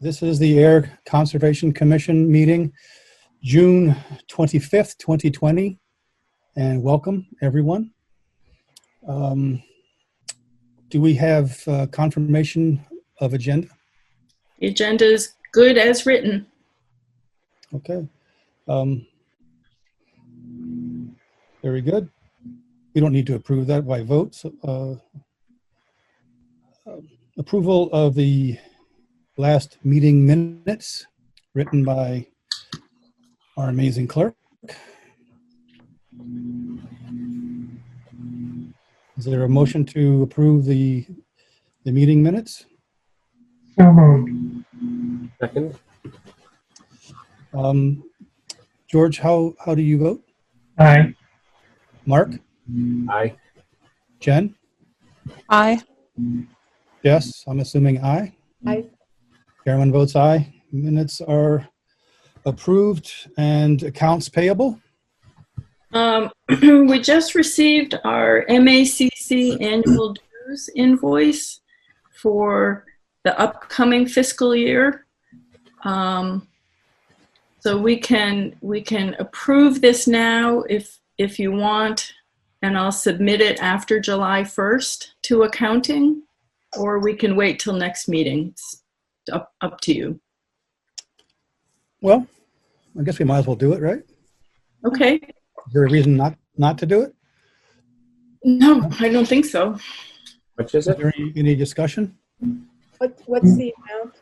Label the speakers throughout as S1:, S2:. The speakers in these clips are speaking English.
S1: This is the Air Conservation Commission meeting, June 25th, 2020, and welcome everyone. Do we have confirmation of agenda?
S2: The agenda is good as written.
S1: Okay. Very good. We don't need to approve that by vote. So, approval of the last meeting minutes written by our amazing clerk. Is there a motion to approve the meeting minutes?
S3: So moved.
S4: Second.
S1: George, how do you vote?
S3: Aye.
S1: Mark?
S4: Aye.
S1: Jen?
S5: Aye.
S1: Yes, I'm assuming aye.
S5: Aye.
S1: Chairman votes aye. Minutes are approved. And accounts payable?
S2: We just received our MACC annual dues invoice for the upcoming fiscal year. So we can approve this now if you want, and I'll submit it after July 1st to accounting, or we can wait till next meeting. It's up to you.
S1: Well, I guess we might as well do it, right?
S2: Okay.
S1: Is there a reason not to do it?
S2: No, I don't think so.
S4: Which is
S1: Is
S4: it?
S1: there any discussion?
S5: What's the amount?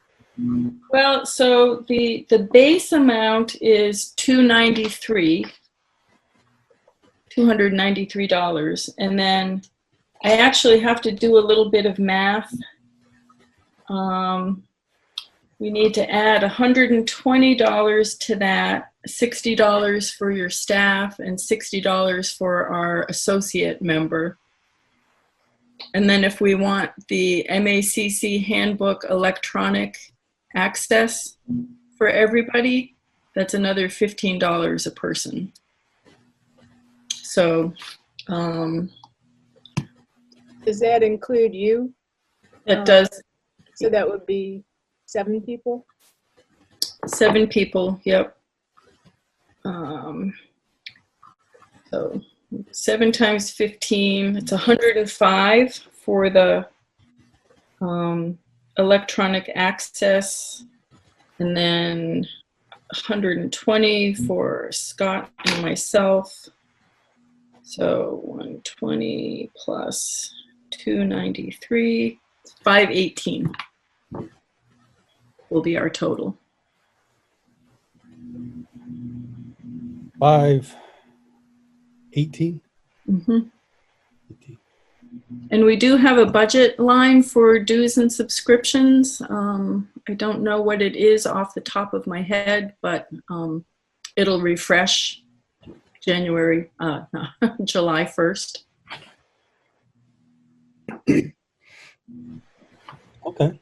S2: Well, so the base amount is $293, and then I actually have to do a little bit of math. We need to add $120 to that, $60 for your staff, and $60 for our associate member. And then if we want the MACC handbook electronic access for everybody, that's another $15 a person. So
S5: Does that include you?
S2: that does
S5: So that would be 7 people?
S2: 7 people, yep. So 7 times 15, it's 105 for the electronic access, and then 120 for Scott and myself. So 120 plus 293, 518 will be our total.
S1: 518?
S2: Mm-hmm. And we do have a budget line for dues and subscriptions. I don't know what it is off the top of my head, but it'll refresh July 1st.
S1: Okay.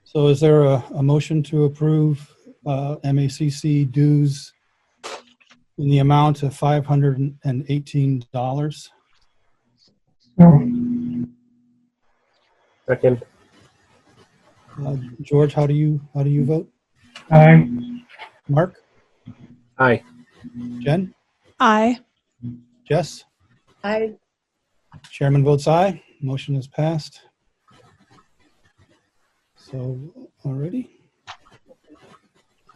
S1: So is there a motion to approve MACC dues in the amount of $518?
S4: Second.
S1: George, how do you vote?
S3: Aye.
S1: Mark?
S4: Aye.
S1: Jen?
S5: Aye.
S1: Jess?
S5: Aye.
S1: Chairman votes aye. Motion is passed. So, already.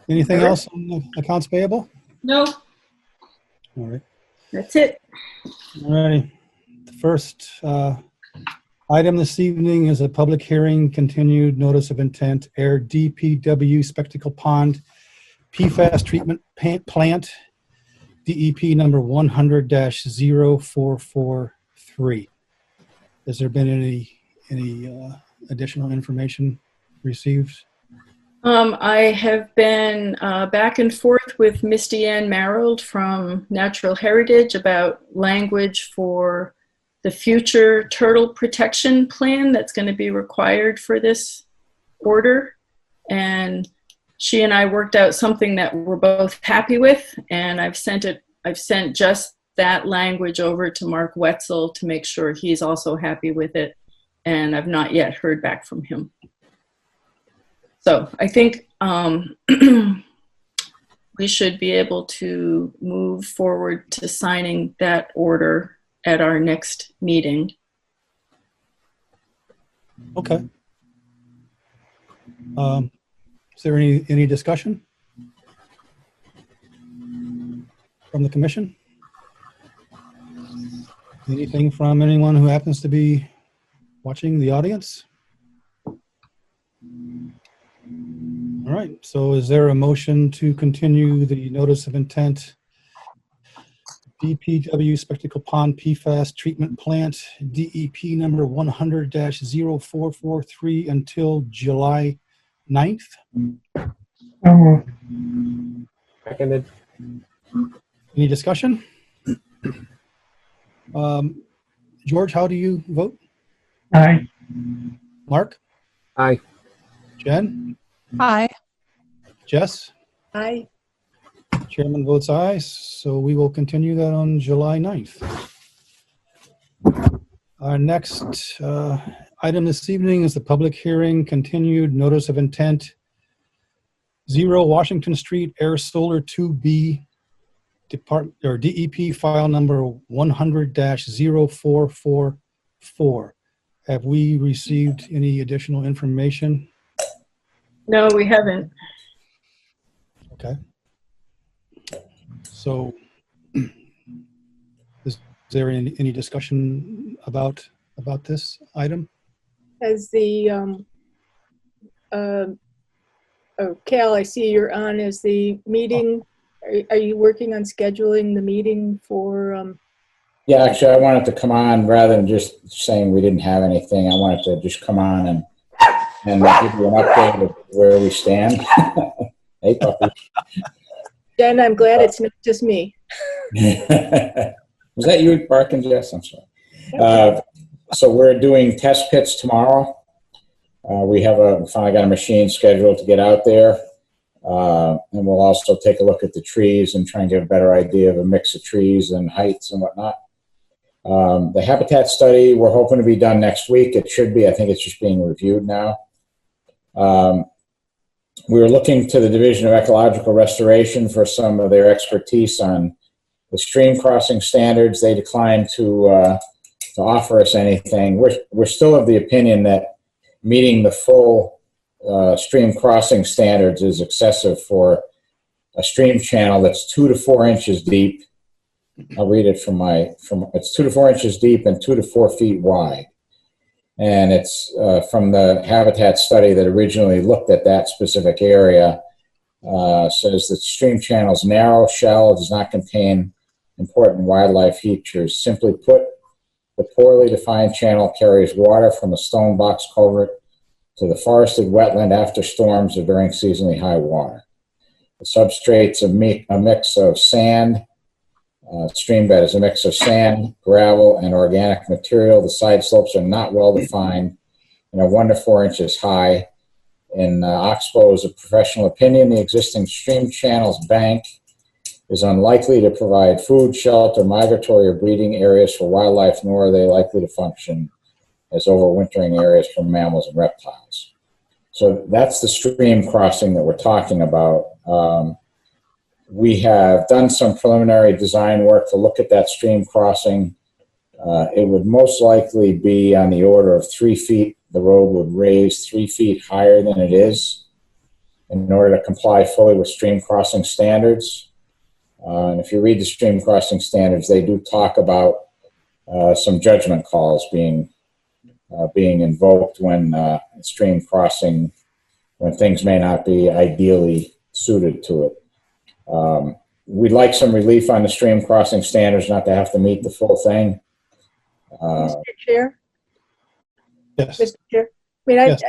S1: Anything else on the accounts payable?
S2: No,
S1: All right.
S2: that's it.
S1: All righty. The first item this evening is a public hearing, continued notice of intent, Air DPW Spectacle Pond PFAS treatment plant, DEP number 100-0443. Has there been any additional information received?
S2: I have been back and forth with Misty Ann Marold from Natural Heritage about language for the future turtle protection plan that's going to be required for this order. And she and I worked out something that we're both happy with, and I've sent just that language over to Mark Wetzel to make sure he's also happy with it, and I've not yet heard back from him. So I think we should be able to move forward to signing that order at our next meeting.
S1: Okay. Is there any discussion from the commission? Anything from anyone who happens to be watching the audience? All right, so is there a motion to continue the notice of intent DPW Spectacle Pond PFAS treatment plant DEP number 100-0443 until July 9th?
S3: So moved.
S4: Seconded.
S1: Any discussion? George, how do you vote?
S3: Aye.
S1: Mark?
S4: Aye.
S1: Jen?
S5: Aye.
S1: Jess?
S5: Aye.
S1: Chairman votes aye, so we will continue that on July 9th. Our next item this evening is the public hearing, continued notice of intent, 0 Washington Street, Air Solar 2B, DEP file number 100-0444. Have we received any additional information?
S2: No, we haven't.
S1: Okay. So is there any discussion about this item?
S5: Has the, Cal, I see you're on. Is the meeting, are you working on scheduling the meeting for,
S6: Yeah, actually, I wanted to come on rather than just saying we didn't have anything. I wanted to just come on and give you an update of where we stand. Hey, puppy.
S5: Jen, I'm glad it's not just me.
S6: Was that you barking, Jess? I'm sorry. So we're doing test pits tomorrow. We finally got a machine scheduled to get out there. And we'll also take a look at the trees and try and get a better idea of a mix of trees and heights and whatnot. The habitat study, we're hoping to be done next week. It should be. I think it's just being reviewed now. We were looking to the Division of Ecological Restoration for some of their expertise on the stream crossing standards. They declined to offer us anything. We're still of the opinion that meeting the full stream crossing standards is excessive for a stream channel that's 2 to 4 inches deep. I'll read it it's 2 to 4 inches deep and 2 to 4 feet wide. And it's from the habitat study that originally looked at that specific area, says that stream channel is narrow, shallow, does not contain important wildlife features. Simply put, the poorly defined channel carries water from a stone box culvert to the forested wetland after storms or during seasonally high water. The substrate's a mix of sand. Stream bed is a mix of sand, gravel, and organic material. The side slopes are not well defined and are 1 to 4 inches high. In Oxbow's professional opinion, the existing stream channel's bank is unlikely to provide food, shelter, migratory, or breeding areas for wildlife, nor are they likely to function as overwintering areas for mammals and reptiles. So that's the stream crossing that we're talking about. We have done some preliminary design work to look at that stream crossing. It would most likely be on the order of 3 feet. The road would raise 3 feet higher than it is in order to comply fully with stream crossing standards. And if you read the stream crossing standards, they do talk about some judgment calls being invoked when stream crossing, when things may not be ideally suited to it. We'd like some relief on the stream crossing standards, not to have to meet the full thing.
S5: Mr. Chair?
S1: Yes.
S5: Mr. Chair? I mean,
S1: Yes.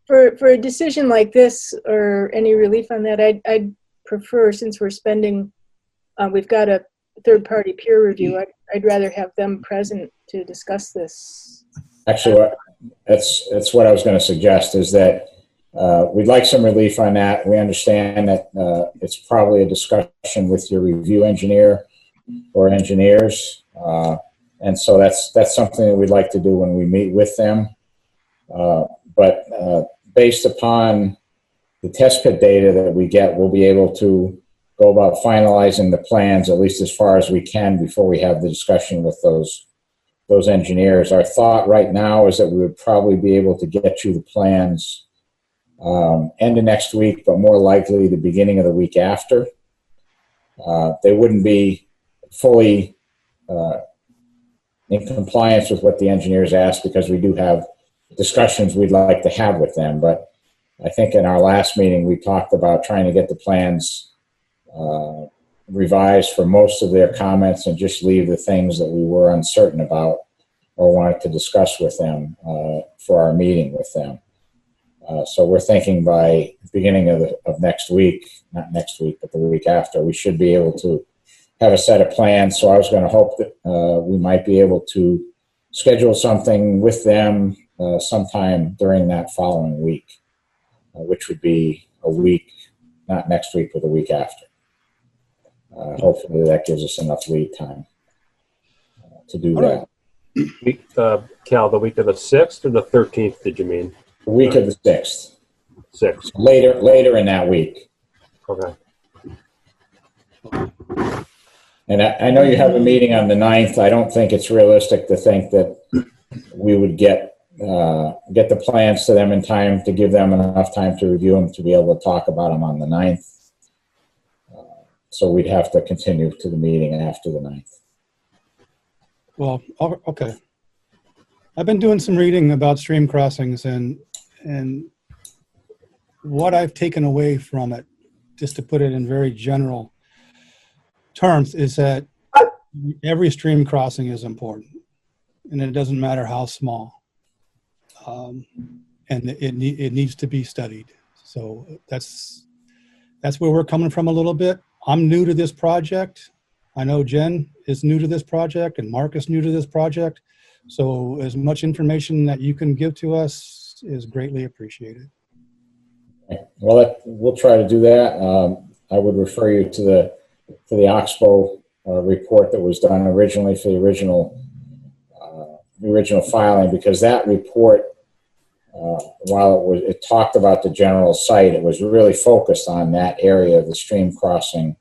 S5: for a decision like this or any relief on that, I'd prefer, since we're spending, we've got a third-party peer review, I'd rather have them present to discuss this.
S6: Actually, that's what I was going to suggest, is that we'd like some relief on that. We understand that it's probably a discussion with your review engineer or engineers. And so that's something that we'd like to do when we meet with them. But based upon the test pit data that we get, we'll be able to go about finalizing the plans, at least as far as we can, before we have the discussion with those engineers. Our thought right now is that we would probably be able to get you the plans end of next week, but more likely the beginning of the week after. They wouldn't be fully in compliance with what the engineers asked, because we do have discussions we'd like to have with them. But I think in our last meeting, we talked about trying to get the plans revised for most of their comments and just leave the things that we were uncertain about or wanted to discuss with them for our meeting with them. So we're thinking by the beginning of next week, not next week, but the week after, we should be able to have a set of plans. So I was going to hope that we might be able to schedule something with them sometime during that following week, which would be a week, not next week, but the week after. Hopefully that gives us enough lead time to do that.
S4: Week, Cal, the week of the 6th or the 13th, did you mean?
S6: The week of the 6th.
S4: 6th.
S6: Later in that week.
S4: Okay.
S6: And I know you have a meeting on the 9th. I don't think it's realistic to think that we would get the plans to them in time to give them enough time to review them to be able to talk about them on the 9th. So we'd have to continue to the meeting after the 9th.
S1: Well, okay. I've been doing some reading about stream crossings, and what I've taken away from it, just to put it in very general terms, is that every stream crossing is important, and it doesn't matter how small, and it needs to be studied. So that's where we're coming from a little bit. I'm new to this project. I know Jen is new to this project, and Mark is new to this project. So as much information that you can give to us is greatly appreciated.
S6: Well, we'll try to do that. I would refer you to the Oxbow report that was done originally for the original filing, because that report, while it talked about the general site, it was really focused on that area of the stream crossing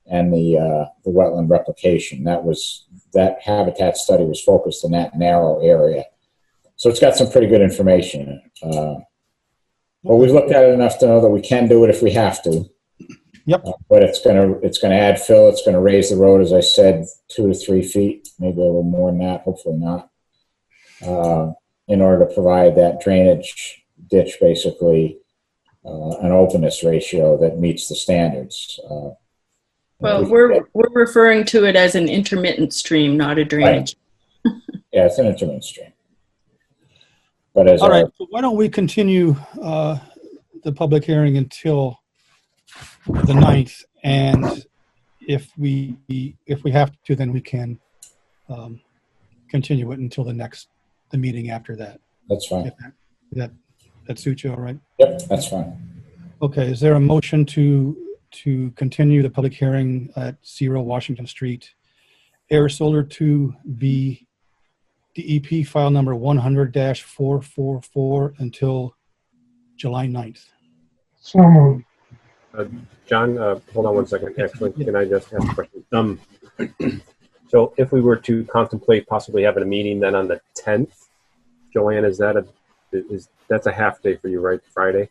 S6: and the wetland replication. That habitat study was focused in that narrow area. So it's got some pretty good information in it. But we've looked at it enough to know that we can do it if we have to.
S1: Yep.
S6: But it's gonna add fill. It's gonna raise the road, as I said, 2 to 3 feet, maybe a little more than that. Hopefully not. In order to provide that drainage ditch, basically, an openness ratio that meets the standards.
S2: Well, we're referring to it as an intermittent stream, not a drainage.
S6: Right. Yeah, it's an intermittent stream. But as
S1: all right, so why don't we continue the public hearing until the 9th, and if we have to, then we can continue it until the meeting after that.
S6: That's fine.
S1: If that suits you all right?
S6: Yep, that's fine.
S1: Okay, is there a motion to continue the public hearing at 0 Washington Street, Air Solar 2B, DEP file number 100-444 until July 9th?
S3: So moved.
S4: John, hold on one second. Actually, can I just ask a question? So if we were to contemplate possibly having a meeting then on the 10th, Joanne, that's a half day for you, right? Friday?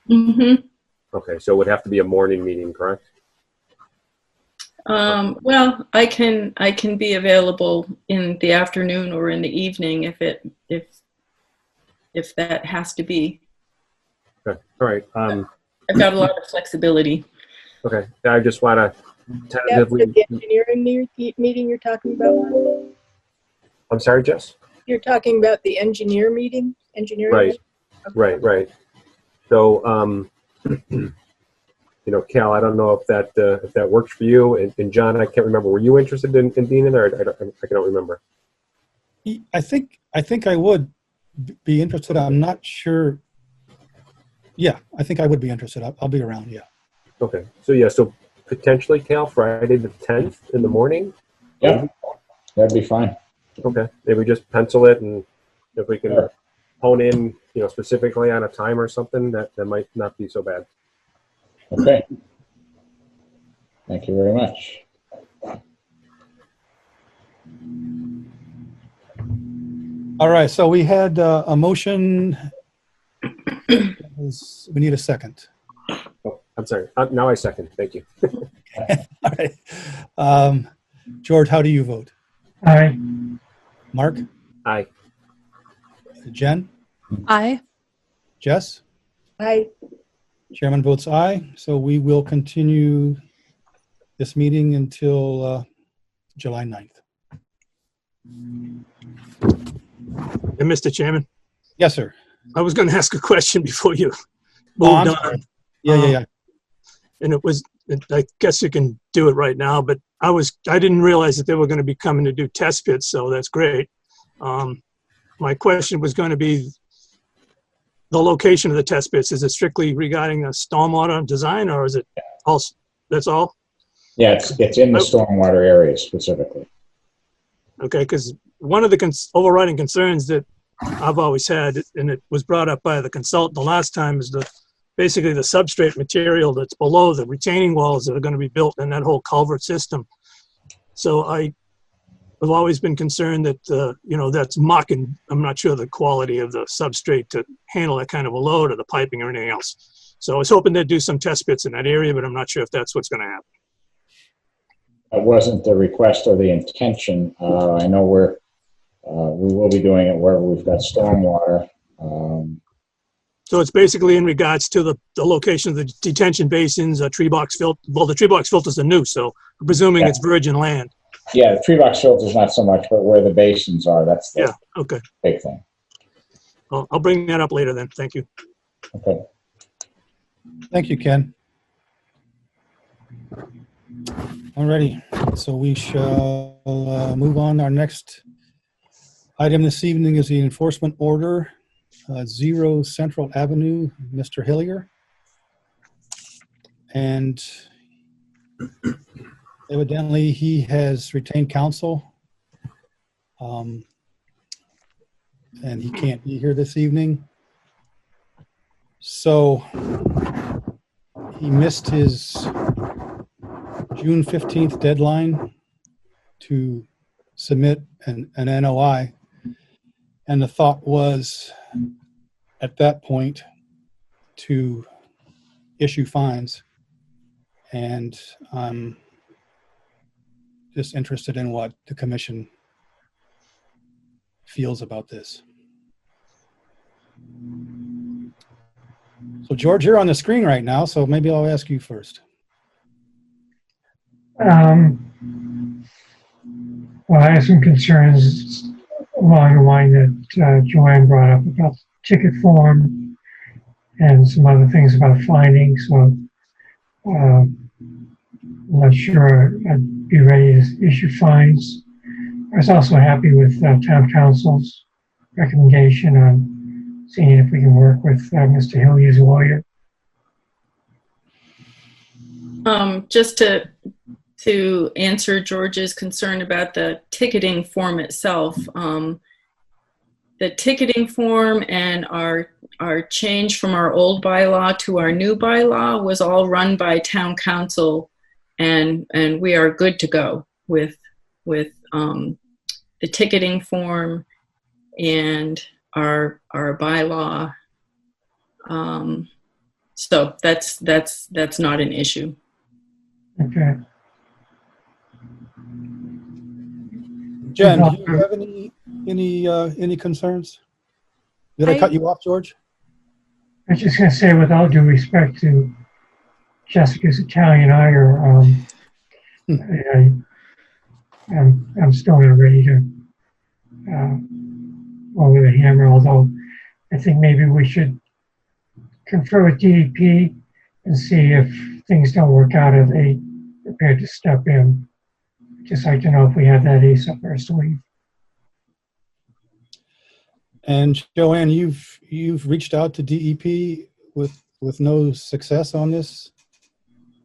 S2: Mm-hmm.
S4: Okay, so it would have to be a morning meeting, correct?
S2: Well, I can be available in the afternoon or in the evening if that has to be.
S4: Okay, all right.
S2: I've got a lot of flexibility.
S4: Okay, I just want to
S5: That's
S4: tentatively.
S5: the engineering meeting you're talking about?
S4: I'm sorry, Jess?
S5: You're talking about the engineering meeting?
S4: Right,
S5: Okay.
S4: right. So, Cal, I don't know if that works for you. And John, I can't remember. Were you interested in being in there? I don't remember.
S1: I think I would be interested. I'm not sure. Yeah, I think I would be interested. I'll be around. Yeah.
S4: Okay. So potentially, Cal, Friday the 10th in the morning.
S6: Yeah, that'd be fine.
S4: Okay. Maybe just pencil it, and if we can
S6: Sure.
S4: hone in, specifically on a time or something, that might not be so bad.
S6: Okay. Thank you very much.
S1: All right, so we had a motion. We need a second.
S4: Oh, I'm sorry. Now I second. Thank you.
S1: All right. George, how do you vote?
S3: Aye.
S1: Mark?
S4: Aye.
S1: Jen?
S7: Aye.
S1: Jess?
S5: I,
S1: Chairman votes aye. So we will continue this meeting until July 9th.
S8: And Mr. Chairman,
S1: Yes, sir.
S8: I was going to ask a question before you
S1: Oh, I'm
S8: moved
S1: sorry.
S8: on.
S1: Yeah.
S8: And I guess you can do it right now, but I didn't realize that they were going to be coming to do test pits, so that's great. My question was going to be the location of the test pits. Is it strictly regarding a stormwater design, or is it also, that's all?
S6: Yeah, it's in the stormwater area specifically.
S8: Okay, because one of the overriding concerns that I've always had, and it was brought up by the consultant the last time, is basically the substrate material that's below the retaining walls that are going to be built in that whole culvert system. So I've always been concerned that, that's muck, and I'm not sure the quality of the substrate to handle that kind of a load, or the piping or anything else. So I was hoping they'd do some test pits in that area, but I'm not sure if that's what's going to happen.
S6: It wasn't the request or the intention. I know we will be doing it wherever we've got stormwater.
S8: So it's basically in regards to the location of the detention basins, tree box filter. Well, the tree box filters are new, so I'm presuming it's virgin land.
S6: Yeah, the tree box filters not so much, but where the basins are, that's the
S8: Okay.
S6: big thing.
S8: Well, I'll bring that up later then. Thank you.
S6: Okay.
S1: Thank you, Ken. Alrighty, so we shall move on. Our next item this evening is the enforcement order, 0 Central Avenue, Mr. Hillier. And evidently he has retained counsel, and he can't be here this evening. So he missed his June 15th deadline to submit an NOI. And the thought was at that point to issue fines. And I'm just interested in what the commission feels about this. So George, you're on the screen right now, so maybe I'll ask you first.
S3: Well, I have some concerns along the line that Joanne brought up about the ticket form and some other things about finding. So I'm not sure I'd be ready to issue fines. I was also happy with town council's recommendation on seeing if we can work with Mr. Hillier's lawyer.
S2: Just to answer George's concern about the ticketing form itself, the ticketing form and our change from our old bylaw to our new bylaw was all run by town council, and we are good to go with the ticketing form and our bylaw. So that's not an issue.
S3: Okay.
S1: Jen, do you have any concerns? Did I cut you off, George?
S3: I was just going to say, with all due respect to Jessica's Italian Ayer, I'm still not ready to go with a hammer, although I think maybe we should confer with DEP and see if things don't work out, are they prepared to step in? Just like to know if we have that ace up our sleeve.
S1: And Joanne, you've reached out to DEP with no success on this?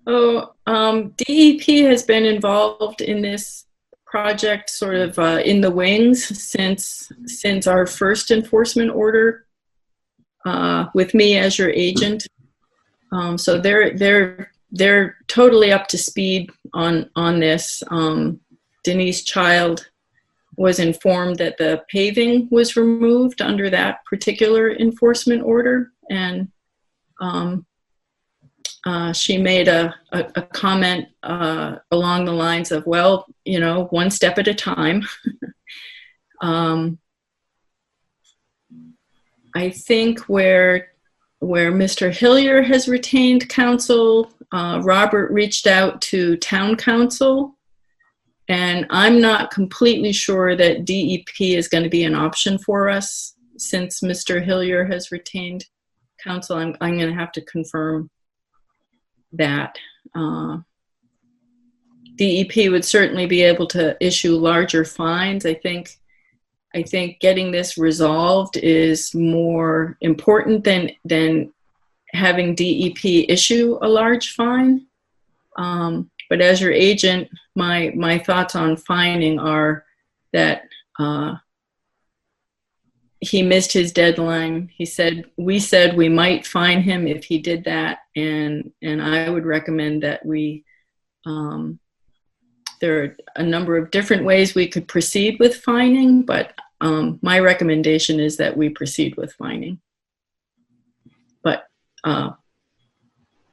S2: Oh, DEP has been involved in this project sort of in the wings since our first enforcement order with me as your agent. So they're totally up to speed on this. Denise Child was informed that the paving was removed under that particular enforcement order, and she made a comment along the lines of, well, you know, one step at a time. I think where Mr. Hillier has retained counsel, Robert reached out to town council, and I'm not completely sure that DEP is going to be an option for us since Mr. Hillier has retained counsel. I'm going to have to confirm that. DEP would certainly be able to issue larger fines. I think getting this resolved is more important than having DEP issue a large fine. But as your agent, my thoughts on fining are that he missed his deadline. We said we might fine him if he did that, and I would recommend that we. There are a number of different ways we could proceed with fining, but my recommendation is that we proceed with fining. But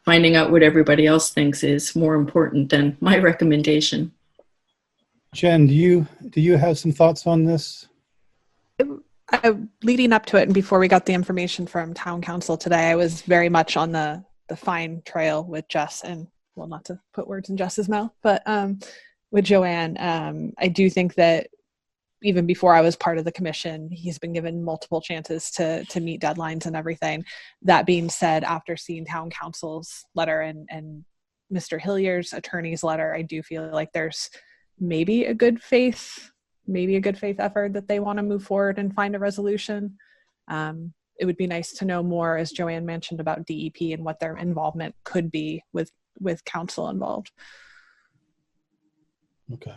S2: finding out what everybody else thinks is more important than my recommendation.
S1: Jen, do you have some thoughts on this?
S7: Leading up to it and before we got the information from town council today, I was very much on the fine trail with Jess, and well, not to put words in Jess's mouth, but with Joanne. I do think that even before I was part of the commission, he's been given multiple chances to meet deadlines and everything. That being said, after seeing town council's letter and Mr. Hillier's attorney's letter, I do feel like there's maybe a good faith effort that they want to move forward and find a resolution. It would be nice to know more, as Joanne mentioned, about DEP and what their involvement could be with council involved.
S1: Okay.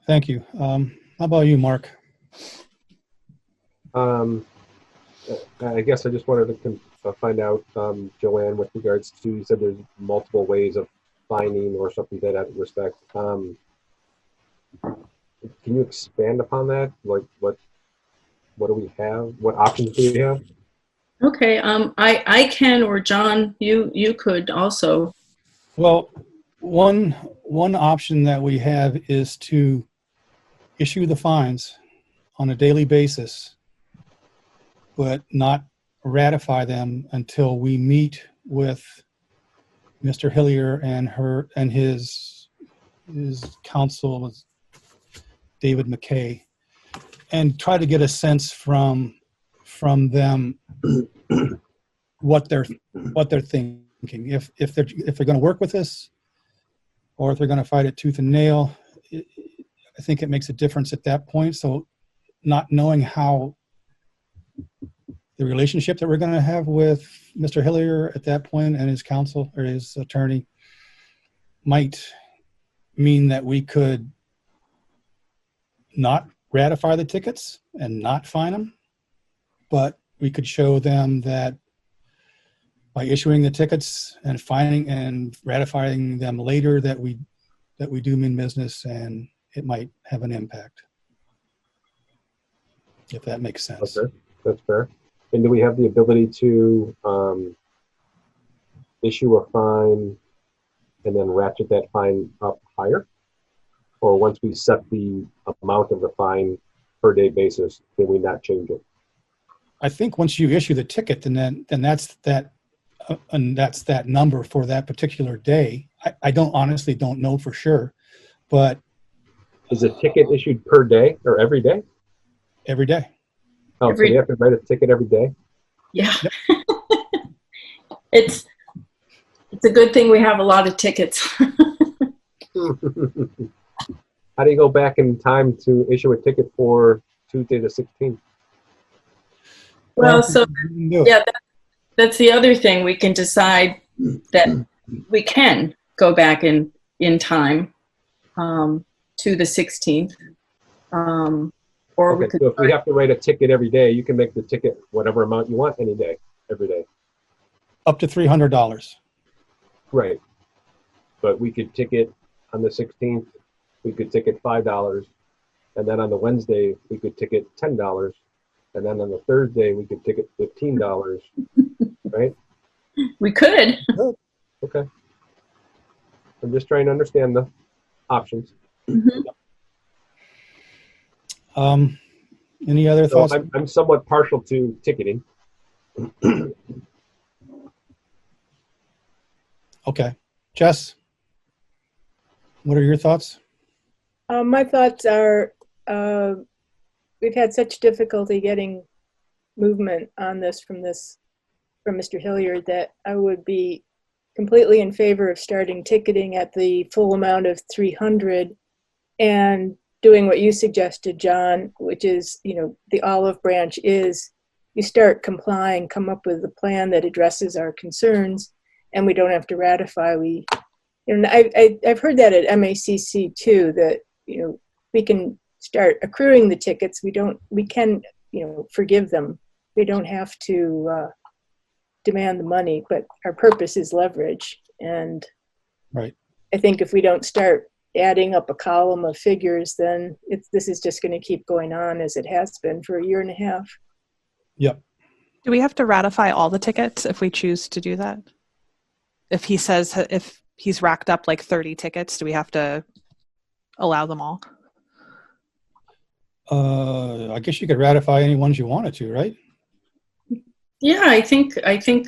S1: Thank you. How about you, Mark?
S4: I guess I just wanted to find out, Joanne, with regards to, you said there's multiple ways of finding or something to that respect. Can you expand upon that? Like what do we have? What options do we have?
S2: Okay, I can, or John, you could also.
S1: Well, one option that we have is to issue the fines on a daily basis, but not ratify them until we meet with Mr. Hillier and his counsel, David McKay, and try to get a sense from them what they're thinking. If they're going to work with us, or if they're going to fight it tooth and nail. I think it makes a difference at that point. So not knowing how the relationship that we're going to have with Mr. Hillier at that point and his counsel or his attorney might mean that we could not ratify the tickets and not fine them, but we could show them that by issuing the tickets and fining and ratifying them later that we do mean business, and it might have an impact, if that makes sense.
S4: Okay, that's fair. And do we have the ability to issue a fine and then ratchet that fine up higher? Or once we set the amount of the fine per day basis, can we not change it?
S1: I think once you issue the ticket, then that's that. And that's that number for that particular day. I honestly don't know for sure, but
S4: is a ticket issued per day or every day?
S1: Every day.
S4: Oh, so you have to write a ticket every day?
S2: Yeah. Yep. It's a good thing we have a lot of tickets.
S4: How do you go back in time to issue a ticket for Tuesday the 16th?
S2: Well, so yeah, that's the other thing. We can decide that we can go back in time to the 16th. Or
S4: okay, so if we have to write a ticket every day, you can make the ticket whatever amount you want any day, every day.
S1: up to $300.
S4: Right. But we could ticket on the 16th, we could ticket $5. And then on the Wednesday, we could ticket $10. And then on the Thursday, we could ticket $15. Right?
S2: We could.
S4: Okay. I'm just trying to understand the options.
S1: Any other
S4: So
S1: thoughts?
S4: I'm somewhat partial to ticketing.
S1: Okay. Jess, what are your thoughts?
S5: My thoughts are, we've had such difficulty getting movement on this from Mr. Hilliard that I would be completely in favor of starting ticketing at the full amount of 300 and doing what you suggested, John, which is, the olive branch is you start complying, come up with a plan that addresses our concerns, and we don't have to ratify. I've heard that at MACC too, that, we can start accruing the tickets. We can, forgive them. We don't have to demand the money, but our purpose is leverage. And
S1: Right.
S5: I think if we don't start adding up a column of figures, then this is just going to keep going on as it has been for a year and a half.
S1: Yep.
S7: Do we have to ratify all the tickets if we choose to do that? If he says, if he's racked up like 30 tickets, do we have to allow them all?
S1: I guess you could ratify any ones you wanted to, right?
S2: Yeah, I think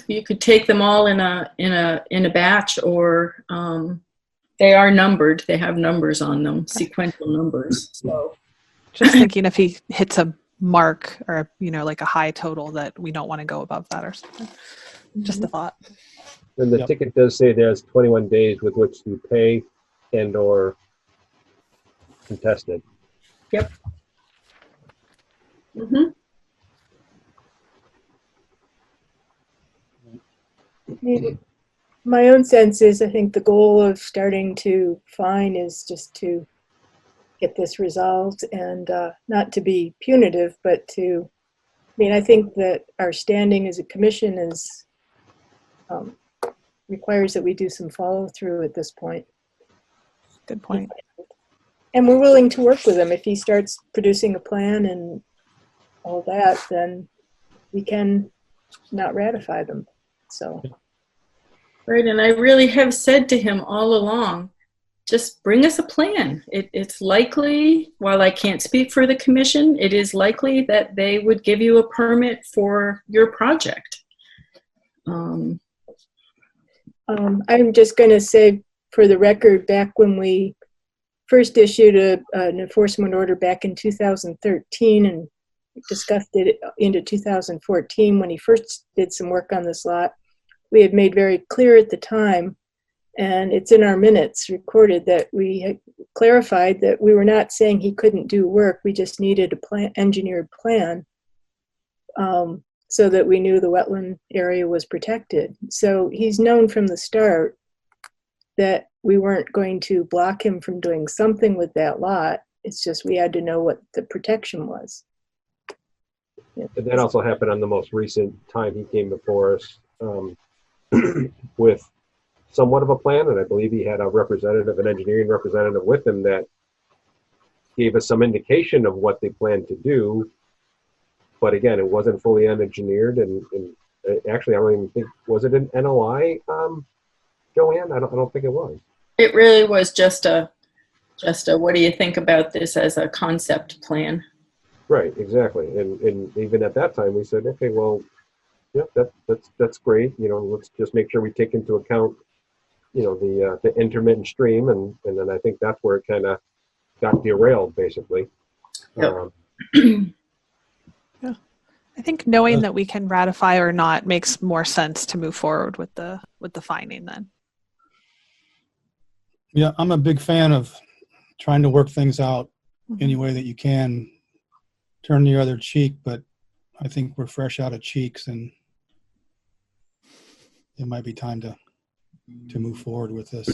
S2: you could take them all in a batch, or they are numbered. They have numbers on them, sequential numbers. So
S7: Just thinking if he hits a mark or, like a high total that we don't want to go above that or something. Just a thought.
S4: And the
S1: Yep.
S4: ticket does say there's 21 days with which to pay and or contest it.
S2: Yep. Mm-hmm.
S5: My own sense is I think the goal of starting to fine is just to get this resolved and not to be punitive, but I think that our standing as a commission is requires that we do some follow through at this point.
S7: Good point.
S5: And we're willing to work with him. If he starts producing a plan and all that, then we can not ratify them. So.
S2: Right, and I really have said to him all along, just bring us a plan. It's likely, while I can't speak for the commission, it is likely that they would give you a permit for your project.
S5: I'm just going to say, for the record, back when we first issued an enforcement order back in 2013 and discussed it into 2014, when he first did some work on this lot, we had made very clear at the time, and it's in our minutes recorded, that we had clarified that we were not saying he couldn't do work. We just needed a engineered plan so that we knew the wetland area was protected. So he's known from the start that we weren't going to block him from doing something with that lot. It's just we had to know what the protection was.
S4: And that also happened on the most recent time he came before us with somewhat of a plan, and I believe he had an engineering representative with him that gave us some indication of what they planned to do. But again, it wasn't fully engineered, and actually, I don't even think, was it an NOI, Joanne? I don't think it was.
S2: It really was just a what do you think about this as a concept plan?
S4: Right, exactly. And even at that time, we said, okay, well, yeah, that's great. Let's just make sure we take into account, the intermittent stream, and then I think that's where it kind of got derailed, basically.
S2: Yep.
S7: Yeah. I think knowing that we can ratify or not makes more sense to move forward with the finding then.
S1: Yeah, I'm a big fan of trying to work things out any way that you can. Turn the other cheek, but I think we're fresh out of cheeks, and it might be time to move forward with this.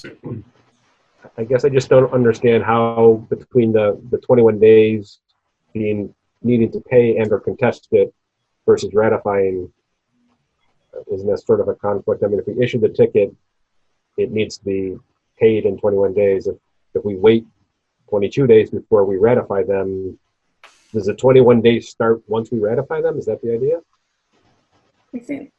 S4: I guess I just don't understand how between the 21 days needing to pay and or contest it versus ratifying Isn't that sort of a conflict? I mean, if we issue the ticket, it needs to be paid in 21 days. If we wait 22 days before we ratify them, does the 21 days start once we ratify them? Is that the idea?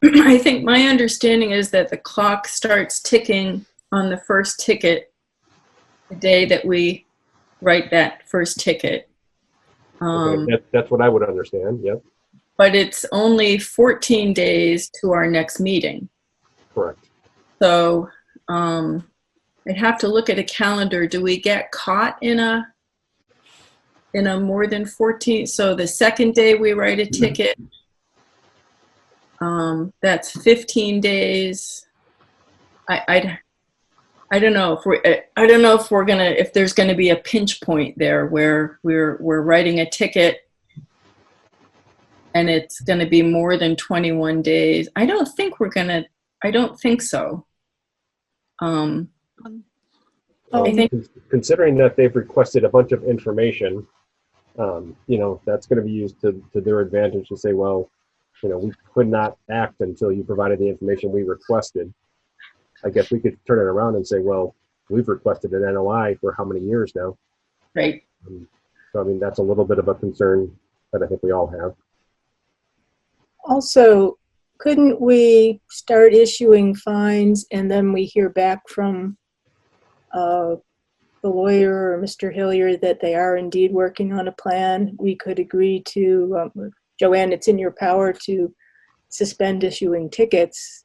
S2: I think my understanding is that the clock starts ticking on the first ticket the day that we write that first ticket.
S4: Okay, that's what I would understand. Yep.
S2: But it's only 14 days to our next meeting.
S4: Correct.
S2: So I'd have to look at a calendar. Do we get caught in a more than 14? So the second day we write a ticket, that's 15 days. I don't know if there's gonna be a pinch point there where we're writing a ticket and it's gonna be more than 21 days. I don't think so. I think,
S4: considering that they've requested a bunch of information, that's going to be used to their advantage to say, well, we could not act until you provided the information we requested. I guess we could turn it around and say, well, we've requested an NOI for how many years now?
S2: right.
S4: So, I mean, that's a little bit of a concern that I think we all have.
S5: Also, couldn't we start issuing fines and then we hear back from the lawyer or Mr. Hillier that they are indeed working on a plan? We could agree to, Joanne, it's in your power to suspend issuing tickets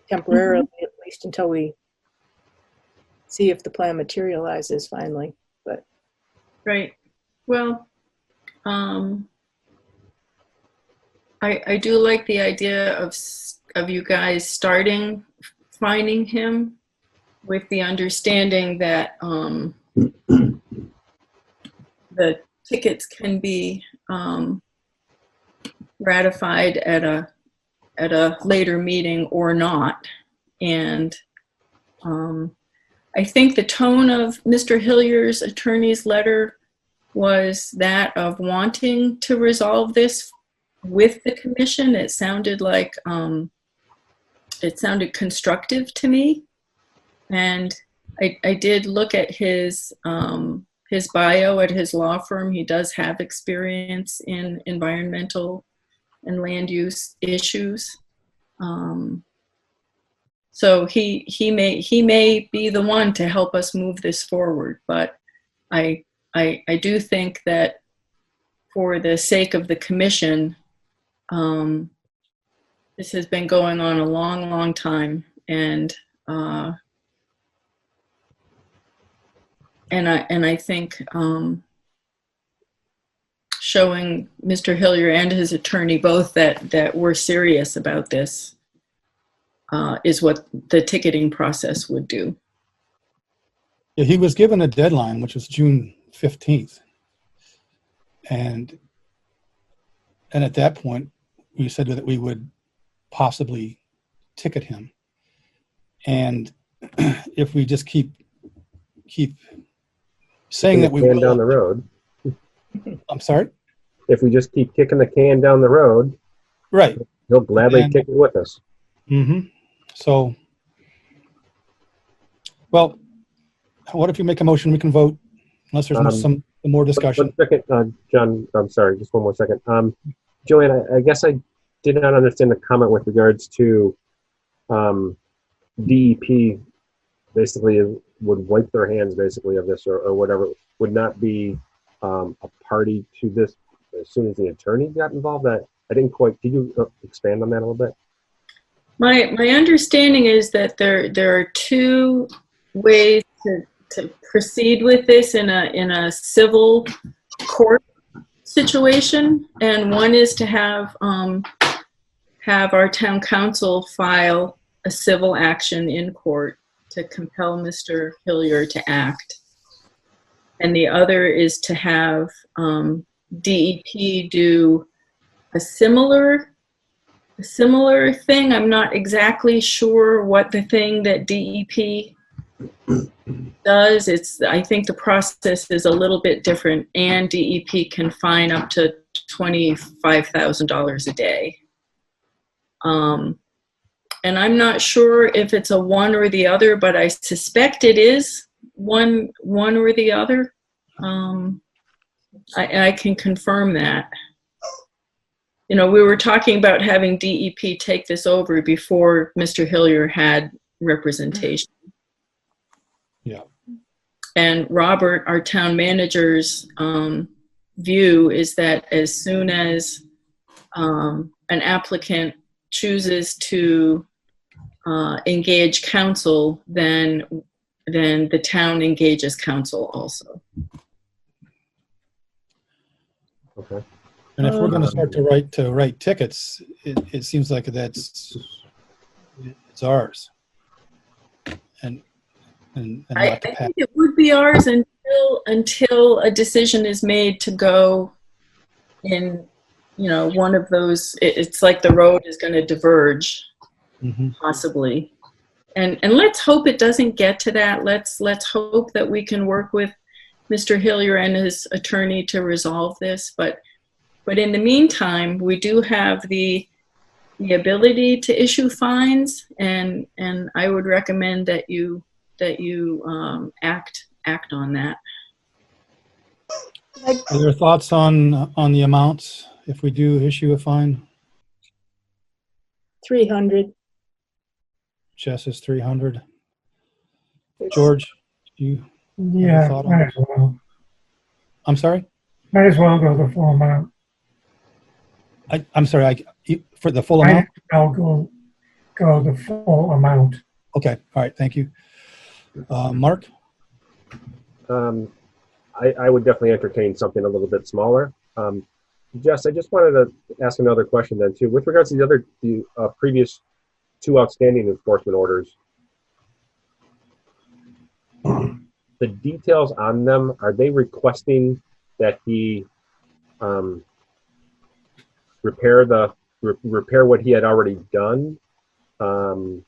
S5: temporarily, at least until we see if the plan materializes finally. But
S2: Right. Well, I do like the idea of you guys starting finding him with the understanding that the tickets can be ratified at a later meeting or not. And I think the tone of Mr. Hillier's attorney's letter was that of wanting to resolve this with the commission. It sounded like it sounded constructive to me. And I did look at his bio at his law firm. He does have experience in environmental and land use issues. So he may be the one to help us move this forward. But I do think that for the sake of the commission, this has been going on a long, long time, and I think showing Mr. Hillier and his attorney both that we're serious about this is what the ticketing process would do.
S1: Yeah, he was given a deadline, which was June 15th. And at that point, we said that we would possibly ticket him. And if we just keep saying that we will
S4: down the road.
S1: I'm sorry?
S4: If we just keep kicking the can down the road,
S1: right,
S4: he'll gladly kick it with us.
S1: Mm-hmm. So, well, what if you make a motion? We can vote unless there's some more discussion.
S4: 1 second, John, I'm sorry, just one more second. Joanne, I guess I did not understand the comment with regards to DEP basically would wipe their hands basically of this or whatever, would not be a party to this as soon as the attorney got involved. That I didn't quite, could you expand on that a little bit?
S2: My understanding is that there are two ways to proceed with this in a civil court situation, and one is to have our town council file a civil action in court to compel Mr. Hillier to act, and the other is to have DEP do a similar thing. I'm not exactly sure what the thing that DEP does. I think the process is a little bit different, and DEP can fine up to $25,000 a day. And I'm not sure if it's a one or the other, but I suspect it is one or the other. I can confirm that. You know, we were talking about having DEP take this over before Mr. Hillier had representation.
S1: Yeah.
S2: And Robert, our town manager's view is that as soon as an applicant chooses to engage counsel, then the town engages counsel also.
S4: Okay.
S1: And if we're going to start to write tickets, it seems like it's ours. And
S2: I
S1: not the
S2: think it would be ours until a decision is made to go in, you know, one of those. It's like the road is going to diverge, possibly, and let's hope it doesn't get to that. Let's hope that we can work with Mr. Hillier and his attorney to resolve this. But in the meantime, we do have the ability to issue fines, and I would recommend that you act on that.
S1: Are there thoughts on the amounts if we do issue a fine?
S5: 300.
S1: Jess is 300. George, you
S3: Yeah,
S1: have a thought on
S3: might
S1: that?
S3: as well.
S1: I'm sorry?
S3: Might as well go the full amount.
S1: I'm sorry, for the full
S3: Might
S1: amount?
S3: as well go the full amount.
S1: Okay, all right, thank you. Mark?
S4: I would definitely entertain something a little bit smaller. Jess, I just wanted to ask another question then too. With regards to the previous two outstanding enforcement orders, the details on them, are they requesting that he repair what he had already done? I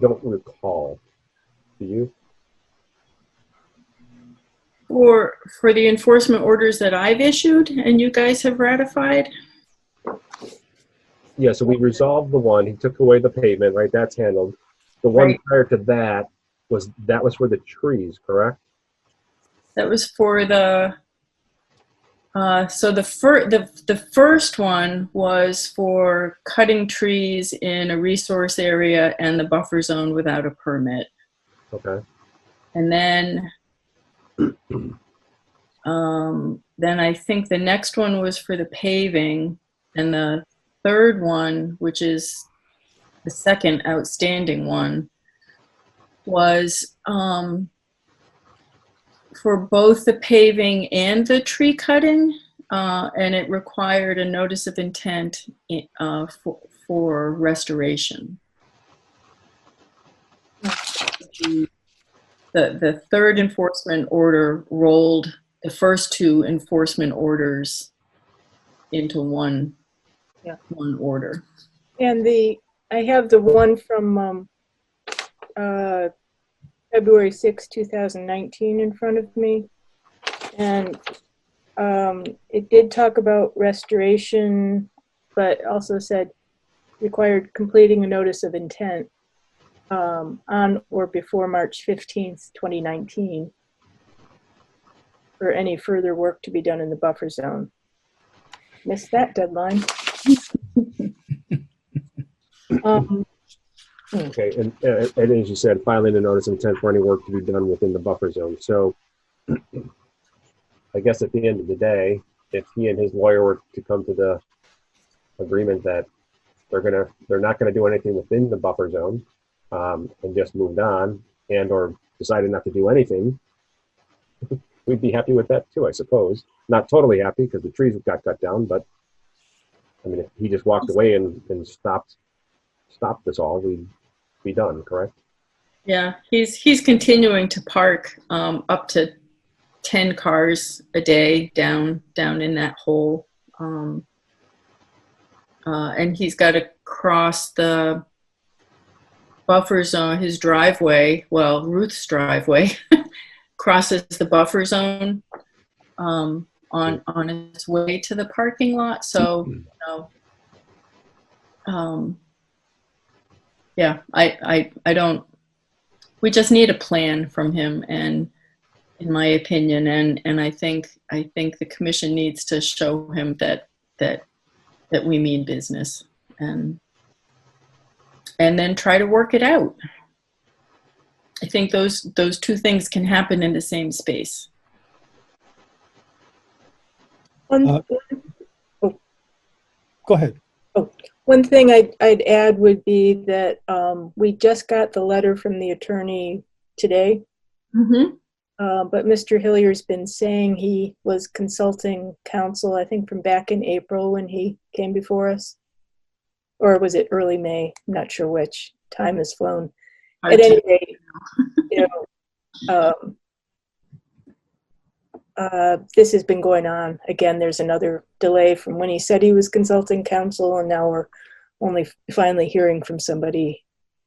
S4: don't recall. Do you?
S2: For the enforcement orders that I've issued and you guys have ratified?
S4: Yeah, so we resolved the one. He took away the pavement, right? That's handled. The one
S2: Right.
S4: prior to that was for the trees, correct?
S2: That was for the so the first one was for cutting trees in a resource area and the buffer zone without a permit.
S4: Okay.
S2: And then I think the next one was for the paving, and the third one, which is the second outstanding one, was for both the paving and the tree cutting, and it required a notice of intent for restoration. The third enforcement order rolled the first two enforcement orders into one order.
S5: And I have the one from February 6, 2019 in front of me. And it did talk about restoration, but also said required completing a notice of intent on or before March 15th, 2019 for any further work to be done in the buffer zone. Missed that deadline.
S4: Okay, and as you said, filing a notice of intent for any work to be done within the buffer zone. So I guess at the end of the day, if he and his lawyer were to come to the agreement that they're not gonna do anything within the buffer zone, and just moved on and or decided not to do anything, we'd be happy with that too, I suppose. Not totally happy because the trees got cut down, but I mean, if he just walked away and stopped this all, we'd be done, correct?
S2: Yeah, he's continuing to park up to 10 cars a day down in that hole, and he's got to cross the buffer zone. His driveway, well, Ruth's driveway, crosses the buffer zone on its way to the parking lot. So, you know, Yeah, I don't, we just need a plan from him, and in my opinion, and I think the commission needs to show him that we mean business, and then try to work it out. I think those two things can happen in the same space.
S1: Go ahead.
S5: One thing I'd add would be that we just got the letter from the attorney today.
S2: Mm-hmm.
S5: But Mr. Hillier's been saying he was consulting counsel, I think from back in April when he came before us. Or was it early May? I'm not sure which. Time has flown. At any rate, you know, this has been going on. Again, there's another delay from when he said he was consulting counsel, and now we're only finally hearing from somebody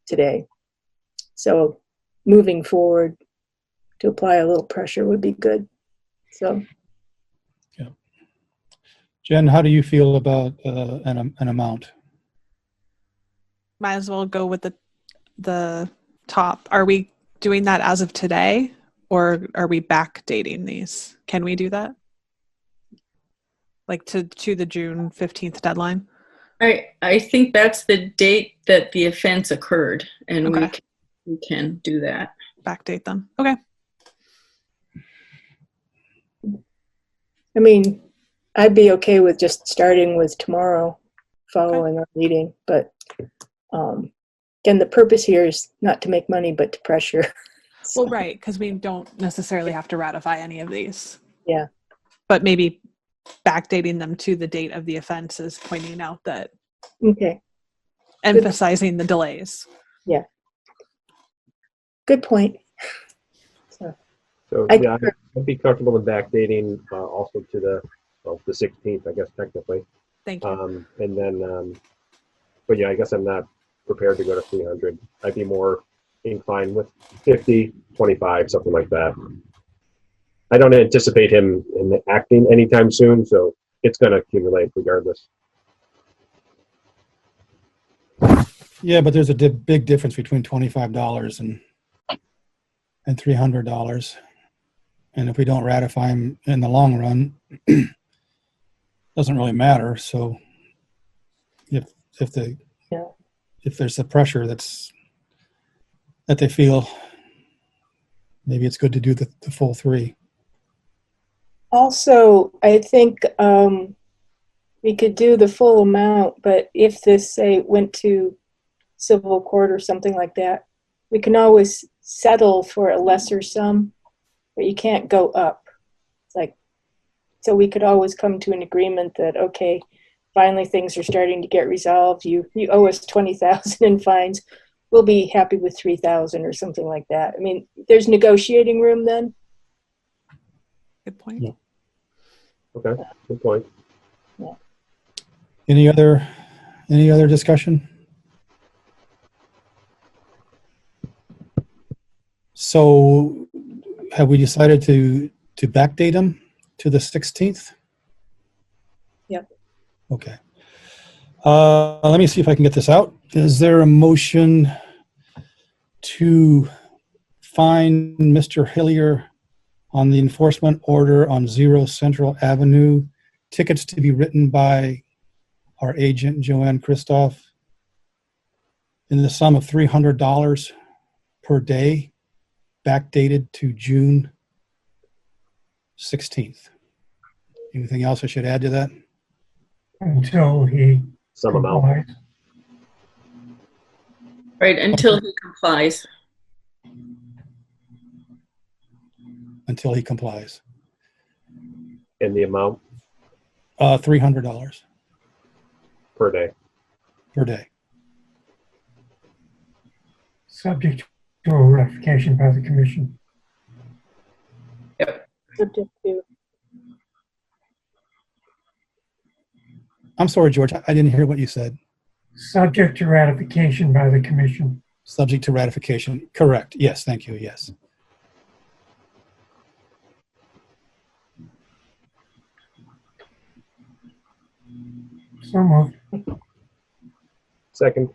S5: today. So moving forward, to apply a little pressure would be good. So,
S1: yeah. Jen, how do you feel about an amount?
S7: Might as well go with the top. Are we doing that as of today, or are we backdating these? Can we do that? Like to the June 15th deadline?
S2: I think that's the date that the offense occurred, and
S7: Okay.
S2: we can do that.
S7: Backdate them. Okay.
S5: I mean, I'd be okay with just starting with tomorrow following our meeting, but again, the purpose here is not to make money, but to pressure. So,
S7: Well, right, because we don't necessarily have to ratify any of these.
S5: yeah.
S7: But maybe backdating them to the date of the offense is pointing out that,
S5: Okay.
S7: emphasizing the delays.
S5: Yeah. Good point.
S4: So
S5: I
S4: yeah,
S5: concur.
S4: I'd be comfortable in backdating also to the 16th, I guess technically.
S7: Thank you.
S4: And then, but yeah, I guess I'm not prepared to go to 300. I'd be more inclined with 50, 25, something like that. I don't anticipate him in acting anytime soon, so it's going to accumulate regardless.
S1: Yeah, but there's a big difference between $25 and $300. And if we don't ratify him in the long run, doesn't really matter. So if there's a pressure that they feel, maybe it's good to do the full three.
S5: Also, I think we could do the full amount, but if this, say, went to civil court or something like that, we can always settle for a lesser sum, but you can't go up. It's like, so we could always come to an agreement that, okay, finally things are starting to get resolved. You owe us $20,000 in fines. We'll be happy with $3,000 or something like that. I mean, there's negotiating room then.
S7: Good point.
S1: Yeah.
S4: Okay, good point.
S5: Yeah.
S1: Any other discussion? So have we decided to backdate them to the 16th?
S5: Yep.
S1: Okay. Let me see if I can get this out. Is there a motion to fine Mr. Hillier on the enforcement order on 0 Central Avenue, tickets to be written by our agent, Joanne Christoph, in the sum of $300 per day, backdated to June 16th. Anything else I should add to that?
S3: Until he
S4: Some amount.
S3: complies.
S2: Right, until he complies.
S1: Until he complies.
S4: And the amount
S1: $300
S4: per day.
S1: per day.
S3: Subject to a ratification by the commission.
S5: Subject to.
S1: I'm sorry, George, I didn't hear what you said.
S3: Subject to ratification by the commission.
S1: Subject to ratification. Correct. Yes, thank you. Yes.
S3: So moved.
S4: Second.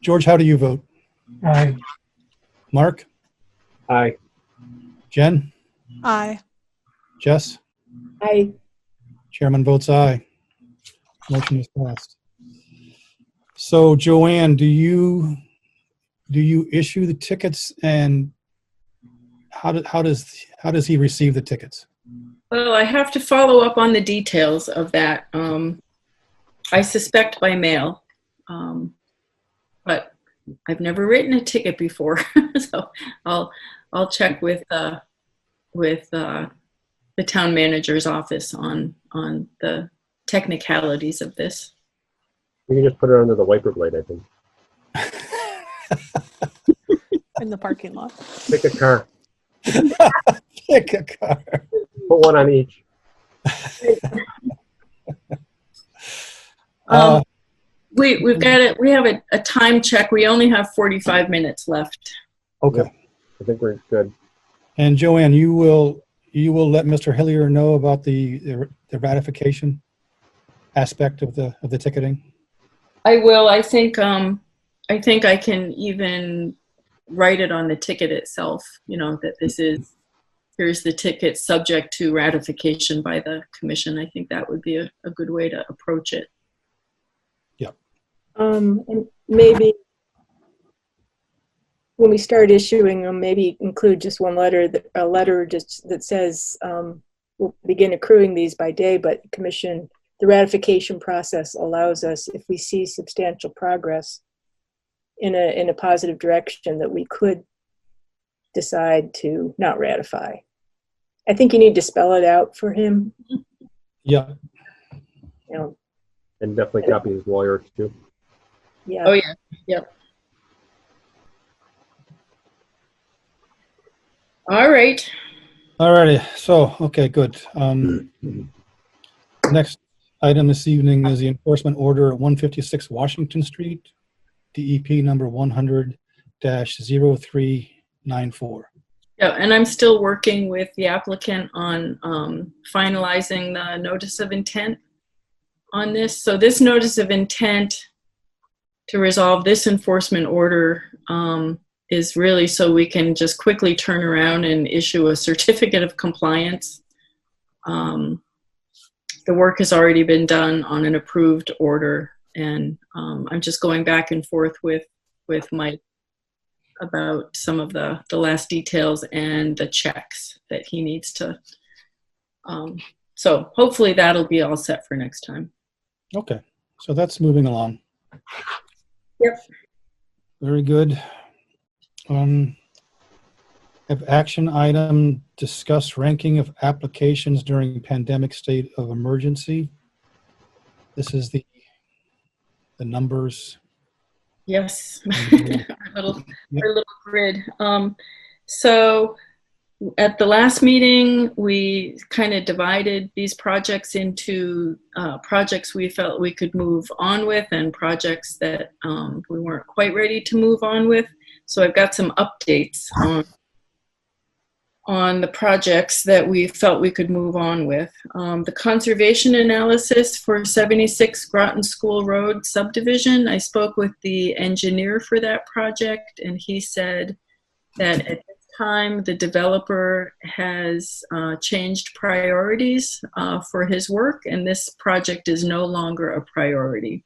S1: George, how do you vote?
S3: Aye.
S1: Mark?
S4: Aye.
S1: Jen?
S7: Aye.
S1: Jess?
S5: I,
S1: Chairman votes aye. Motion is passed. So Joanne, do you issue the tickets, and how does he receive the tickets?
S2: Well, I have to follow up on the details of that. I suspect by mail, but I've never written a ticket before, so I'll check with the town manager's office on the technicalities of this.
S4: You can just put it under the wiper blade, I think.
S7: In the parking lot.
S4: Pick a car.
S1: Pick a car.
S4: Put one on each.
S2: We've got it. We have a time check. We only have 45 minutes left.
S1: Okay.
S4: I think we're good.
S1: And Joanne, you will let Mr. Hillier know about the ratification aspect of the ticketing?
S2: I will. I think I can even write it on the ticket itself, that here's the ticket subject to ratification by the commission. I think that would be a good way to approach it.
S1: Yeah.
S5: and maybe when we start issuing them, maybe include just one letter, a letter just that says, we'll begin accruing these by day, but the ratification process allows us, if we see substantial progress in a positive direction, that we could decide to not ratify. I think you need to spell it out for him.
S1: Yeah.
S4: And definitely copy his lawyer too.
S5: Yeah.
S2: Oh yeah. Yep. All right.
S1: Alrighty. So, okay, good. Next item this evening is the enforcement order at 156 Washington Street, DEP number 100-0394.
S2: Yeah, and I'm still working with the applicant on finalizing the notice of intent on this. So this notice of intent to resolve this enforcement order is really so we can just quickly turn around and issue a certificate of compliance. The work has already been done on an approved order, and I'm just going back and forth with Mike about some of the last details and the checks that he needs to. So hopefully that'll be all set for next time.
S1: Okay, so that's moving along.
S2: Yep.
S1: Very good. Have action item, discuss ranking of applications during pandemic state of emergency. This is the numbers.
S2: Yes, our little grid. So at the last meeting, we kind of divided these projects into projects we felt we could move on with and projects that we weren't quite ready to move on with. So I've got some updates on the projects that we felt we could move on with. The conservation analysis for 76 Groton School Road subdivision, I spoke with the engineer for that project, and he said that at this time the developer has changed priorities for his work, and this project is no longer a priority.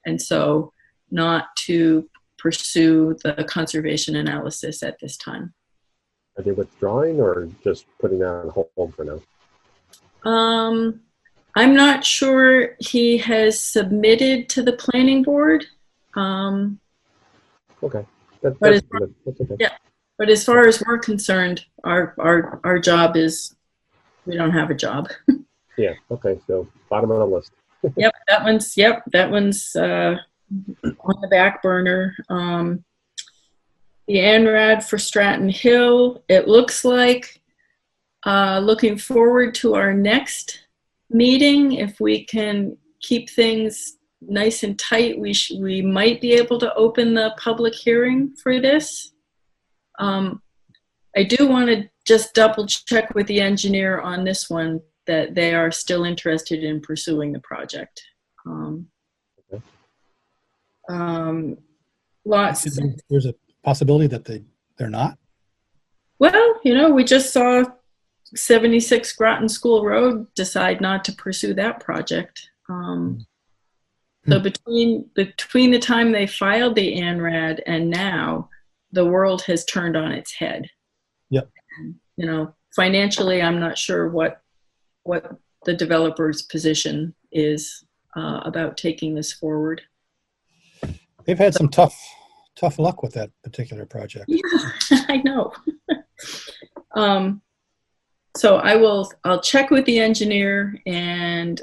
S2: And so not to pursue the conservation analysis at this time.
S4: Are they withdrawing or just putting that on hold for now?
S2: I'm not sure he has submitted to the planning board.
S4: Okay. That's
S2: okay.
S4: Yeah.
S2: But as far as we're concerned, our job is, we don't have a job.
S4: Yeah. Okay. So bottom of the list.
S2: Yep. That one's on the back burner. The ANRAD for Stratton Hill, it looks like, looking forward to our next meeting. If we can keep things nice and tight, we might be able to open the public hearing for this. I do want to just double check with the engineer on this one that they are still interested in pursuing the project.
S4: Okay.
S2: Lots.
S1: There's a possibility that they're not.
S2: Well, you know, we just saw 76 Groton School Road decide not to pursue that project. So between the time they filed the ANRAD and now, the world has turned on its head.
S1: Yep.
S2: You know, financially, I'm not sure what the developer's position is about taking this forward.
S1: They've had some tough luck with that particular project.
S2: Yeah, I know. So I'll check with the engineer, and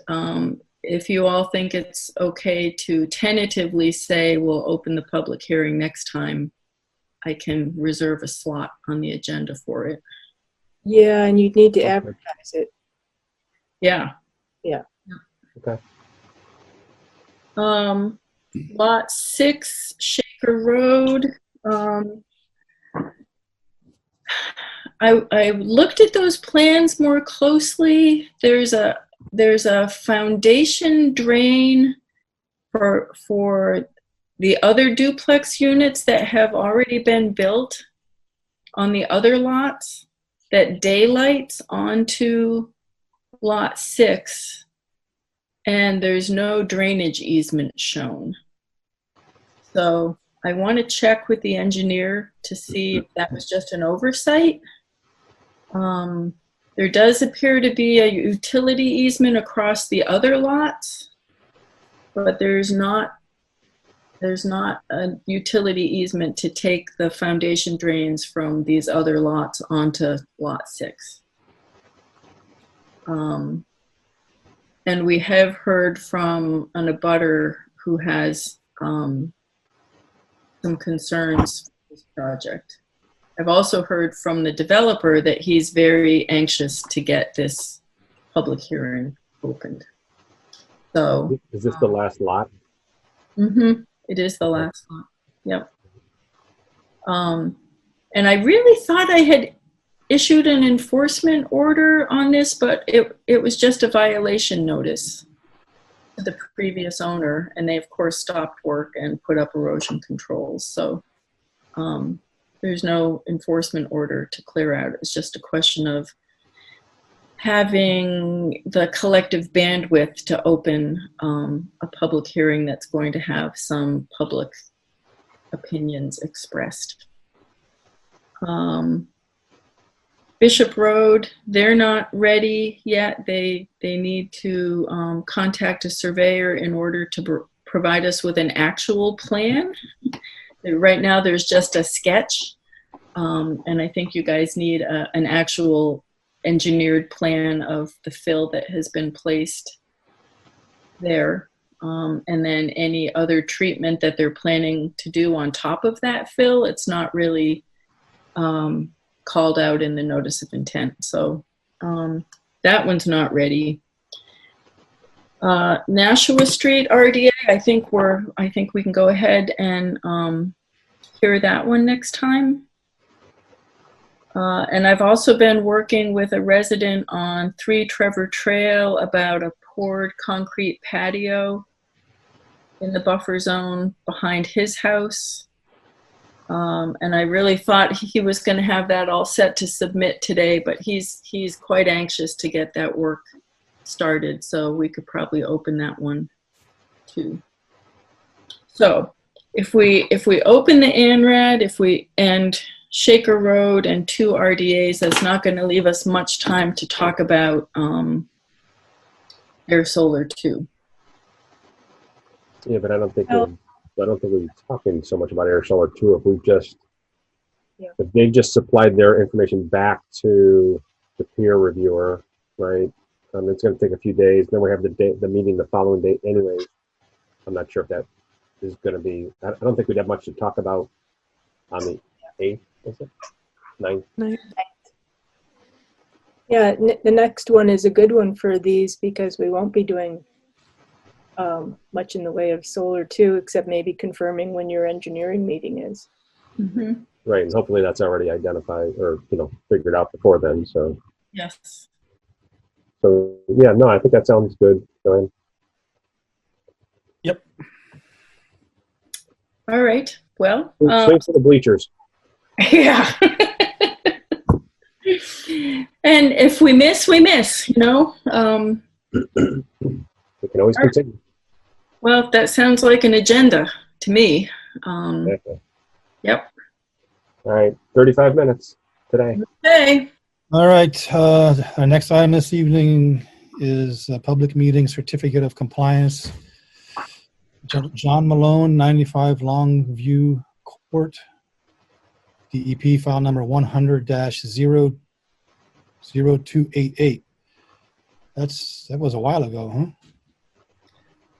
S2: if you all think it's okay to tentatively say we'll open the public hearing next time, I can reserve a slot on the agenda for it.
S5: Yeah, and you'd need to advertise it.
S2: Yeah.
S5: Yeah.
S4: Okay.
S2: Lot 6, Shaker Road. I looked at those plans more closely. There's a foundation drain for the other duplex units that have already been built on the other lots that daylights onto lot 6, and there's no drainage easement shown. So I want to check with the engineer to see if that was just an oversight. There does appear to be a utility easement across the other lots, but there's not a utility easement to take the foundation drains from these other lots onto lot 6. And we have heard from an abutter who has some concerns with this project. I've also heard from the developer that he's very anxious to get this public hearing opened. So,
S4: is this the last lot?
S2: Mm-hmm. It is the last lot. Yep. And I really thought I had issued an enforcement order on this, but it was just a violation notice to the previous owner, and they of course stopped work and put up erosion controls. So there's no enforcement order to clear out. It's just a question of having the collective bandwidth to open a public hearing that's going to have some public opinions expressed. Bishop Road, they're not ready yet. They need to contact a surveyor in order to provide us with an actual plan. Right now there's just a sketch, and I think you guys need an actual engineered plan of the fill that has been placed there, and then any other treatment that they're planning to do on top of that fill. It's not really called out in the notice of intent, so that one's not ready. Nashua Street RDA, I think we can go ahead and hear that one next time. And I've also been working with a resident on 3 Trevor Trail about a poured concrete patio in the buffer zone behind his house. And I really thought he was going to have that all set to submit today, but he's quite anxious to get that work started, so we could probably open that one too. So if we open the ANRAD, and Shaker Road and 2 RDAs, that's not going to leave us much time to talk about Air Solar 2.
S4: Yeah, but I don't think we're talking so much about Air Solar 2 if they just supplied their information back to the peer reviewer, right? It's going to take a few days. Then we have the meeting the following day anyway. I'm not sure if that is going to be. I don't think we'd have much to talk about on the 8th. Is it 9th?
S5: Yeah, the next one is a good one for these because we won't be doing much in the way of solar 2, except maybe confirming when your engineering meeting is.
S2: Mm-hmm.
S4: Right, and hopefully that's already identified or figured out before then. So
S2: Yes.
S4: So yeah, no, I think that sounds good. Go ahead.
S1: Yep.
S2: All right. Well,
S4: Swing for the bleachers.
S2: yeah. And if we miss, we miss,
S4: We can always
S2: All right.
S4: continue.
S2: Well, that sounds like an agenda to me.
S4: Exactly.
S2: Yep.
S4: All right, 35 minutes today.
S2: Okay.
S1: All right, our next item this evening is a public meeting certificate of compliance. John Malone, 95 Longview Court, DEP file number 100-00288. That was a while ago, huh?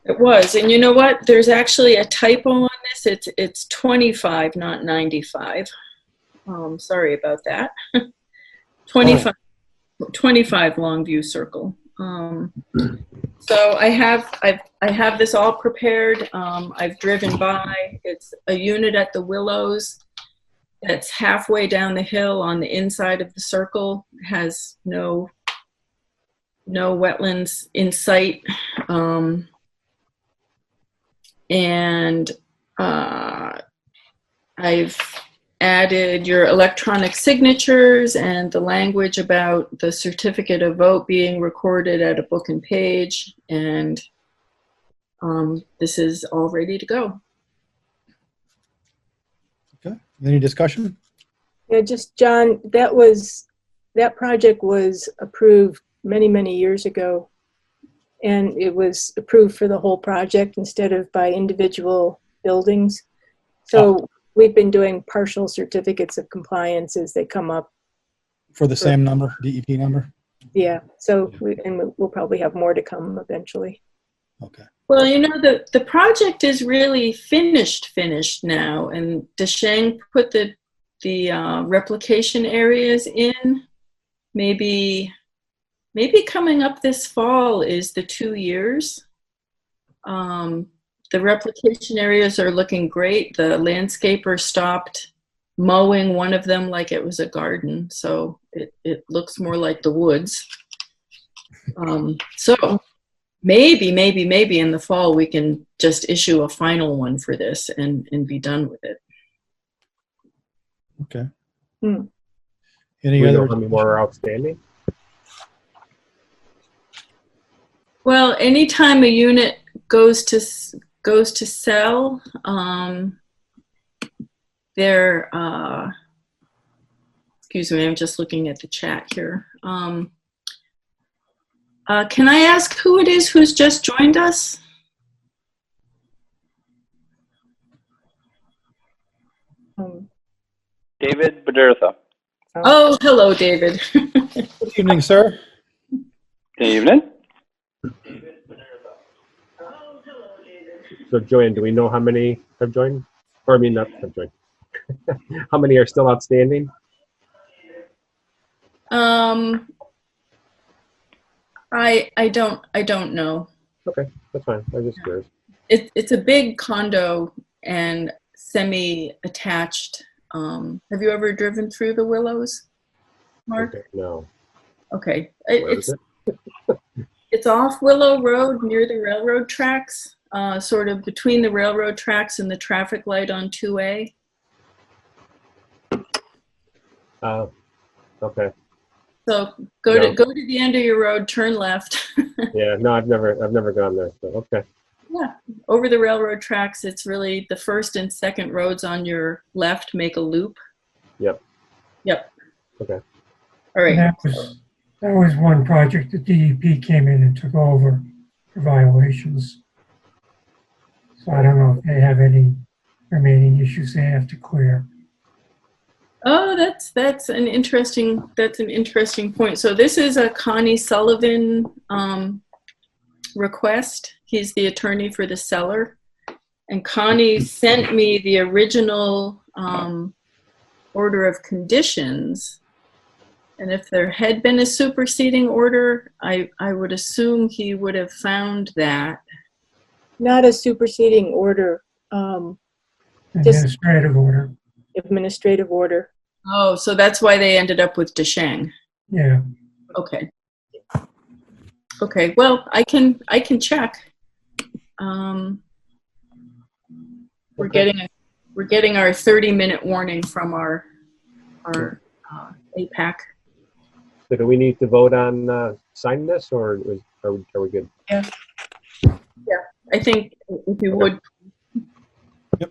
S2: It was. And you know what? There's actually a typo on this. It's 25, not 95. Sorry about that. 25, 25 Longview Circle. So I have this all prepared. I've driven by. It's a unit at the Willows that's halfway down the hill on the inside of the circle. It has no wetlands in sight. And I've added your electronic signatures and the language about the certificate of vote being recorded at a book and page. And this is all ready to go.
S1: Okay, any discussion?
S5: Yeah, just John, that project was approved many, many years ago. And it was approved for the whole project instead of by individual buildings. So we've been doing partial certificates of compliance as they come up.
S1: For the same number, DEP number?
S5: Yeah, so we'll probably have more to come eventually.
S1: Okay.
S2: Well, you know, the project is really finished now, and Desheng put the replication areas in. Maybe coming up this fall is the 2 years. The replication areas are looking great. The landscaper stopped mowing one of them like it was a garden, so it looks more like the woods. So maybe in the fall we can just issue a final one for this and be done with it.
S1: Okay.
S5: Hmm.
S1: Any
S4: Do we know
S1: other?
S4: how many more are outstanding?
S2: Well, anytime a unit goes to sell, excuse me, I'm just looking at the chat here. Can I ask who it is who's just joined us?
S9: David Bedertha.
S2: Oh, hello, David.
S1: Good evening, sir.
S9: Good evening.
S4: So Joanne, do we know how many have joined? Or I mean, not have joined. How many are still outstanding?
S2: I don't know.
S4: Okay, that's fine. I was just curious.
S2: It's a big condo and semi-attached. Have you ever driven through the Willows, Mark?
S4: Okay, no.
S2: Okay.
S4: Where is it?
S2: It's off Willow Road near the railroad tracks, sort of between the railroad tracks and the traffic light on 2A.
S4: Okay.
S2: So go to the end of your road, turn left.
S4: Yeah, no, I've never gone there. So okay.
S2: Yeah, over the railroad tracks. It's really the first and second roads on your left make a loop.
S4: Yep.
S2: Yep.
S4: Okay.
S2: All right.
S3: That was one project the DEP came in and took over for violations. So I don't know if they have any remaining issues they have to clear.
S2: Oh, that's an interesting point. So this is a Connie Sullivan request. He's the attorney for the seller, and Connie sent me the original order of conditions. And if there had been a superseding order, I would assume he would have found that.
S5: Not a superseding order,
S3: Administrative order.
S5: administrative order.
S2: Oh, so that's why they ended up with Desheng.
S3: Yeah.
S2: Okay. Okay. Well, I can check. We're getting we're getting our 30-minute warning from our APAC.
S4: So do we need to vote on signing this, or are we good?
S2: Yeah, I think if you would.
S1: Is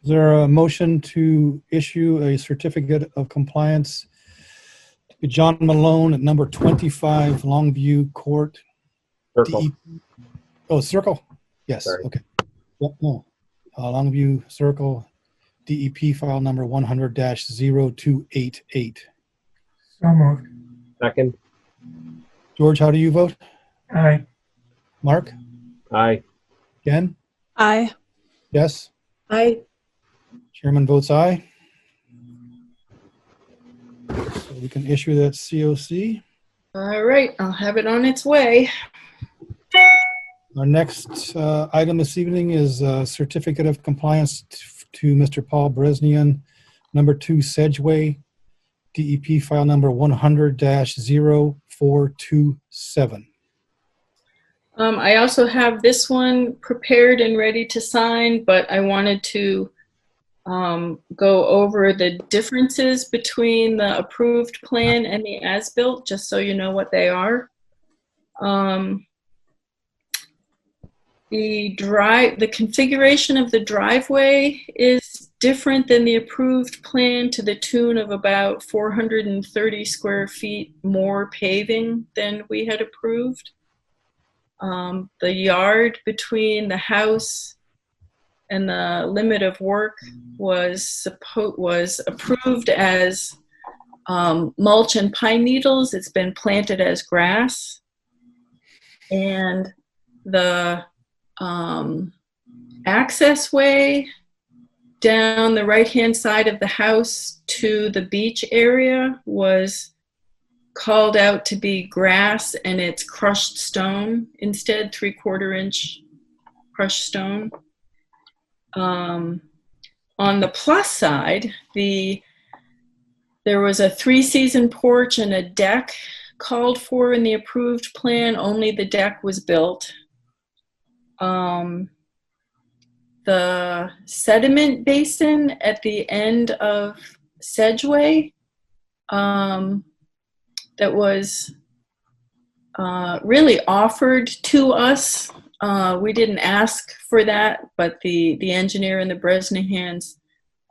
S1: there a motion to issue a certificate of compliance to John Malone at number 25 Longview Court?
S4: Circle.
S1: Oh, Circle? Yes,
S4: Sorry.
S1: okay. Yep, no. Longview Circle, DEP file number 100-0288.
S3: So moved.
S4: Second.
S1: George, how do you vote?
S3: Aye.
S1: Mark?
S4: Aye.
S1: Jen?
S7: Aye.
S1: Yes?
S5: I,
S1: Chairman votes aye. So we can issue that COC.
S2: All right, I'll have it on its way.
S1: Our next item this evening is a certificate of compliance to Mr. Paul Bresnian, number 2 Sedgeway, DEP file number 100-0427.
S2: I also have this one prepared and ready to sign, but I wanted to go over the differences between the approved plan and the as-built, just so you know what they are. The configuration of the driveway is different than the approved plan to the tune of about 430 square feet more paving than we had approved. The yard between the house and the limit of work was approved as mulch and pine needles. It's been planted as grass. And the access way down the right-hand side of the house to the beach area was called out to be grass, and it's crushed stone instead, 3/4 inch crushed stone. On the plus side, there was a 3-season porch and a deck called for in the approved plan. Only the deck was built. The sediment basin at the end of Sedgeway, that was really offered to us. We didn't ask for that, but the engineer and the Bresnahans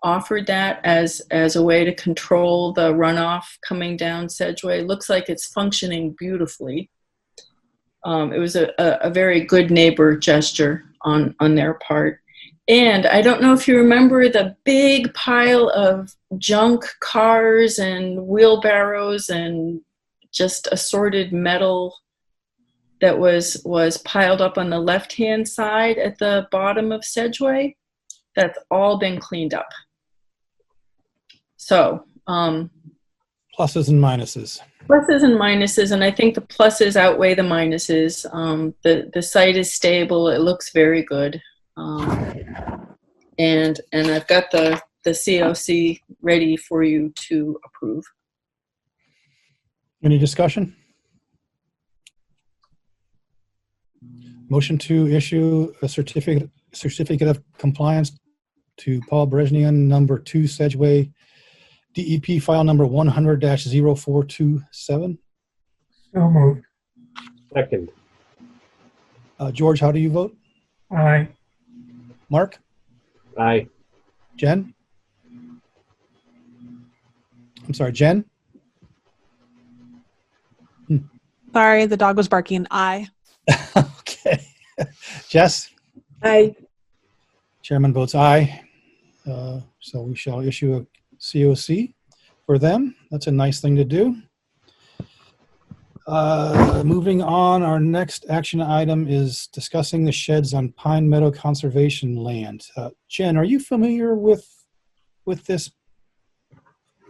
S2: offered that as a way to control the runoff coming down Sedgeway. Looks like it's functioning beautifully. It was a very good neighbor gesture on their part. And I don't know if you remember the big pile of junk cars and wheelbarrows and just assorted metal that was piled up on the left-hand side at the bottom of Sedgeway. That's all been cleaned up. So
S1: Pluses and minuses.
S2: pluses and minuses, and I think the pluses outweigh the minuses. The site is stable. It looks very good. And I've got the COC ready for you to approve.
S1: Any discussion? Motion to issue a certificate of compliance to Paul Bresnian, number 2 Sedgeway, DEP file number 100-0427.
S3: So moved.
S4: Second.
S1: George, how do you vote?
S3: Aye.
S1: Mark?
S4: Aye.
S1: Jen? I'm sorry, Jen?
S7: Sorry, the dog was barking. Aye.
S1: Okay. Jess?
S5: I,
S1: Chairman votes aye. So we shall issue a COC for them. That's a nice thing to do. Moving on, our next action item is discussing the sheds on Pine Meadow Conservation Land. Jen, are you familiar with this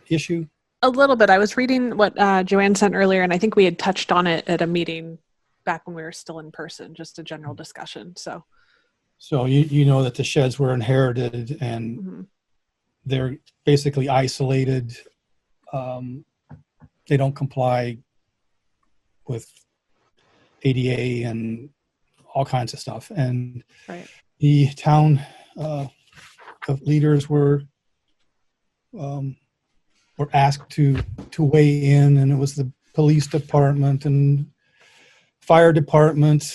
S1: issue?
S7: A little bit. I was reading what Joanne sent earlier, and I think we had touched on it at a meeting back when we were still in person, just a general discussion. So
S1: you know that the sheds were inherited and they're basically isolated. They don't comply with ADA and all kinds of stuff. And
S7: right.
S1: the town of leaders were asked to weigh in, and it was the police department and fire department.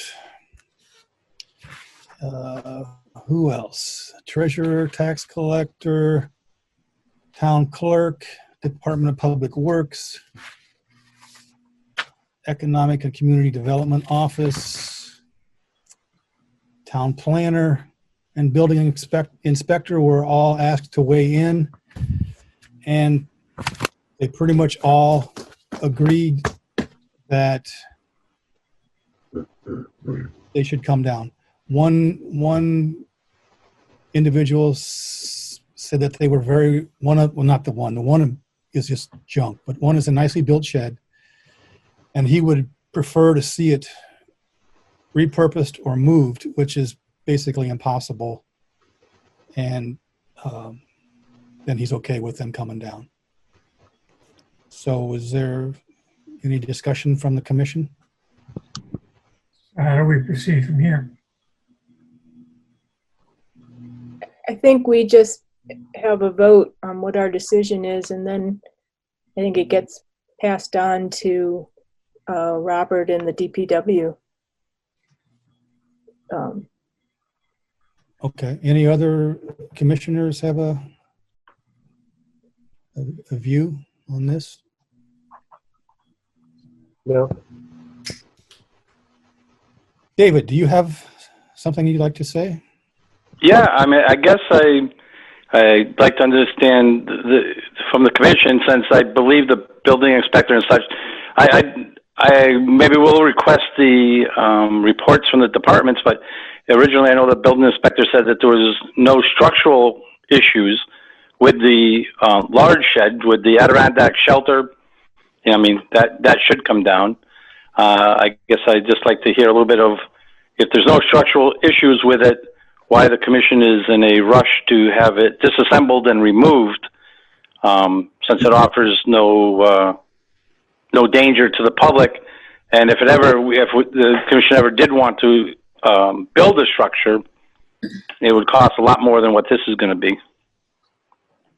S1: Who else? Treasurer, tax collector, town clerk, Department of Public Works, Economic and Community Development Office, town planner, and building inspector were all asked to weigh in, and they pretty much all agreed that they should come down. One individual said that they were not the one is just junk, but one is a nicely built shed, and he would prefer to see it repurposed or moved, which is basically impossible. And then he's okay with them coming down. So is there any discussion from the commission?
S3: How do we proceed from here?
S5: I think we just have a vote on what our decision is, and then I think it gets passed on to Robert and the DPW.
S1: Okay. Any other commissioners have a view on this?
S4: No.
S1: David, do you have something you'd like to say?
S9: Yeah, I mean, I guess I'd like to understand from the commission, since I believe the building inspector and such, I maybe will request the reports from the departments, but originally I know the building inspector said that there was no structural issues with the large shed, with the Adirondack shelter. I mean, that should come down. I guess I'd just like to hear a little bit of, if there's no structural issues with it, why the commission is in a rush to have it disassembled and removed, since it offers no danger to the public. And if the commission ever did want to build a structure, it would cost a lot more than what this is going to be.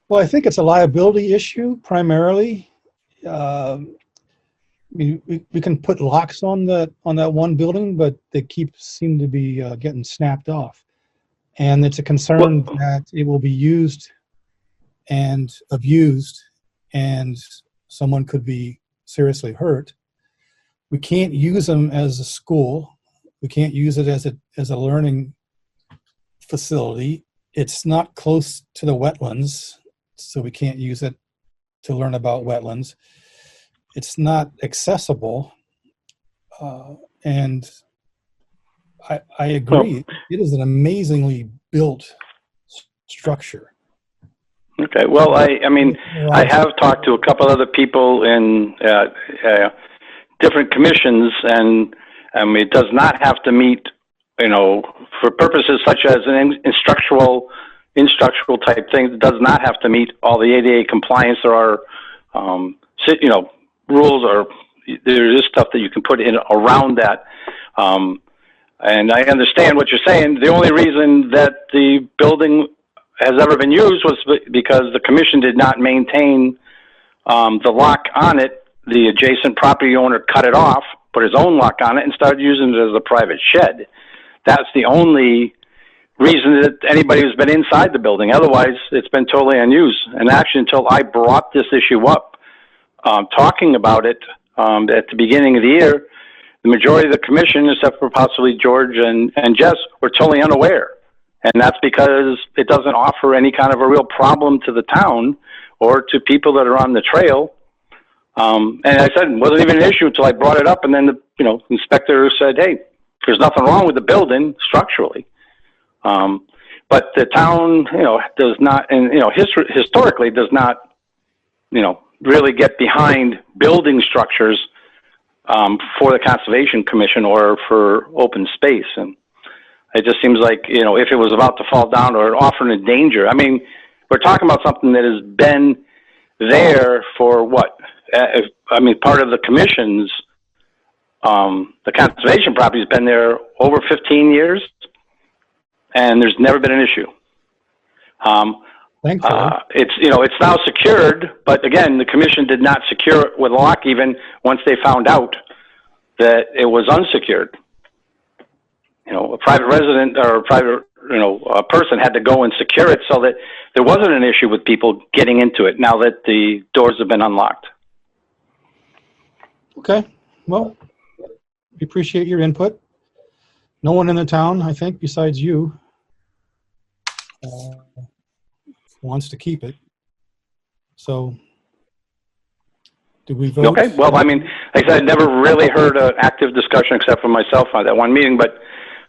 S1: Well, I think it's a liability issue primarily. We can put locks on that one building, but they seem to be getting snapped off, and it's a concern that it will be used and abused, and someone could be seriously hurt. We can't use them as a school. We can't use it as a learning facility. It's not close to the wetlands, so we can't use it to learn about wetlands. It's not accessible, and I agree. It is an amazingly built structure.
S9: Okay. Well, I mean, I have talked to a couple other people in different commissions, and it does not have to meet, for purposes such as an instructional type thing. It does not have to meet all the ADA compliance. There are, rules, or there is stuff that you can put in around that. And I understand what you're saying. The only reason that the building has ever been used was because the commission did not maintain the lock on it. The adjacent property owner cut it off, put his own lock on it, and started using it as a private shed. That's the only reason that anybody who's been inside the building. Otherwise, it's been totally unused. And actually, until I brought this issue up, talking about it at the beginning of the year, the majority of the commission, except for possibly George and Jess, were totally unaware. And that's because it doesn't offer any kind of a real problem to the town or to people that are on the trail. And I said it wasn't even an issue until I brought it up, and then the inspector said, "Hey, there's nothing wrong with the building structurally." But the town, does not, and historically does not, really get behind building structures for the Conservation Commission or for open space. And it just seems like, if it was about to fall down or offering a danger, I mean, we're talking about something that has been there for what? Part of the commission's, the conservation property has been there over 15 years, and there's never been an issue.
S1: Thankfully.
S9: It's now secured, but again, the commission did not secure it with a lock even once they found out that it was unsecured. A private resident or a private, a person had to go and secure it so that there wasn't an issue with people getting into it now that the doors have been unlocked.
S1: Okay. Well, we appreciate your input. No one in the town, I think, besides you, wants to keep it. So, do we vote?
S9: Okay. Well, I mean, like I said, I never really heard an active discussion except for myself on that one meeting, but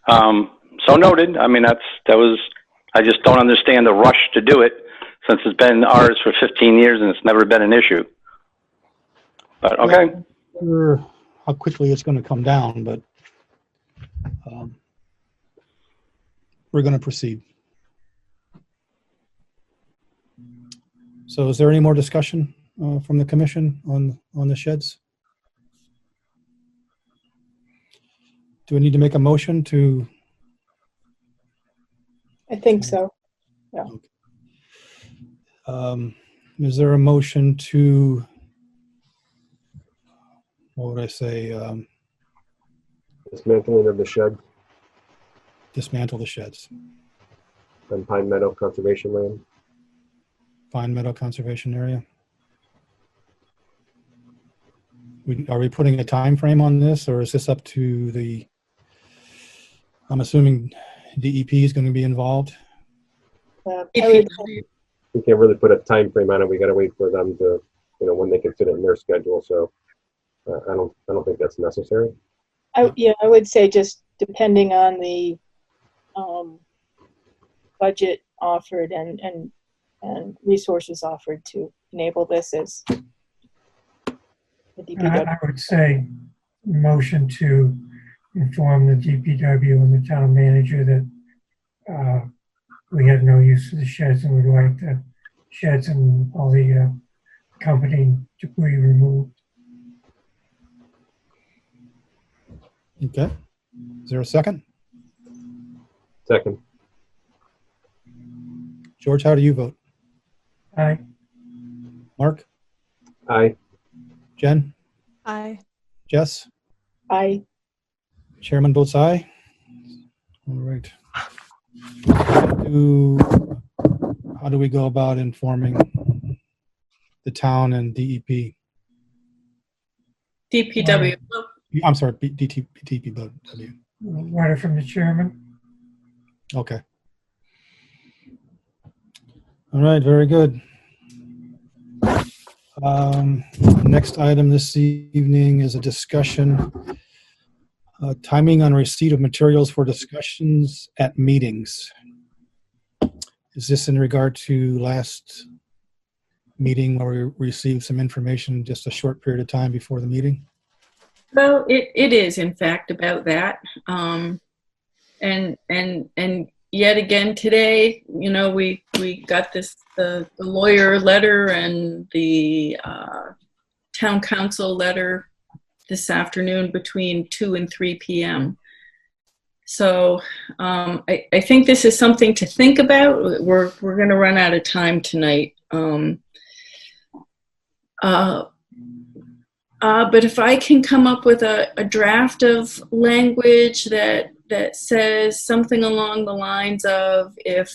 S9: so noted. I mean, I just don't understand the rush to do it since it's been ours for 15 years and it's never been an issue. But okay.
S1: Not sure how quickly it's going to come down, but we're going to proceed. So is there any more discussion from the commission on the sheds? Do we need to make a motion to?
S5: I think so.
S1: Is there a motion to, what would I say?
S4: Dismantling of the shed
S1: Dismantle the sheds.
S4: on Pine Meadow Conservation Land.
S1: Pine Meadow Conservation Area. Are we putting a time frame on this, or is this up to the? I'm assuming DEP is going to be involved.
S4: We can't really put a time frame on it. We got to wait for them to, when they can fit it in their schedule. So I don't think that's necessary.
S5: I would say just depending on the budget offered and resources offered to enable this as the DPW.
S3: I would say motion to inform the DPW and the town manager that we have no use for the sheds and would like the sheds and all the company debris removed.
S1: Okay. Is there a second?
S4: Second.
S1: George, how do you vote?
S3: Aye.
S1: Mark?
S4: Aye.
S1: Jen?
S7: Aye.
S1: Jess?
S5: I
S1: Chairman votes aye. All right. How do we go about informing the town and DEP?
S2: DPW.
S1: I'm sorry, DPW.
S3: Letter from the chairman.
S1: Okay. All right, very good. Next item this evening is a discussion, timing on receipt of materials for discussions at meetings. Is this in regard to last meeting where we received some information just a short period of time before the meeting?
S2: Well, it is in fact about that. And yet again today, we got the lawyer letter and the town council letter this afternoon between 2 and 3 p.m. So I think this is something to think about. We're going to run out of time tonight. But if I can come up with a draft of language that says something along the lines of if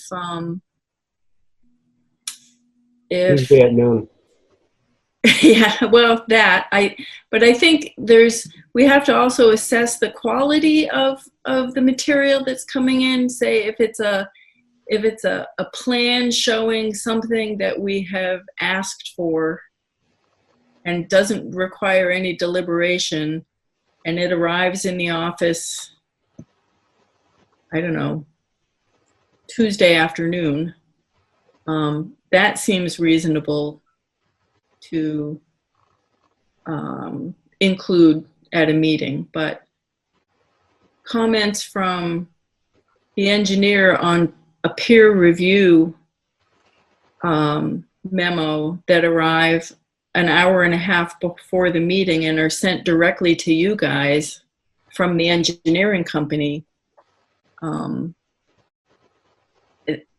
S4: Tuesday at noon.
S2: yeah, well, but I think we have to also assess the quality of the material that's coming in. Say if it's a plan showing something that we have asked for and doesn't require any deliberation, and it arrives in the office, I don't know, Tuesday afternoon, that seems reasonable to include at a meeting. But comments from the engineer on a peer review memo that arrive an hour and a half before the meeting and are sent directly to you guys from the engineering company,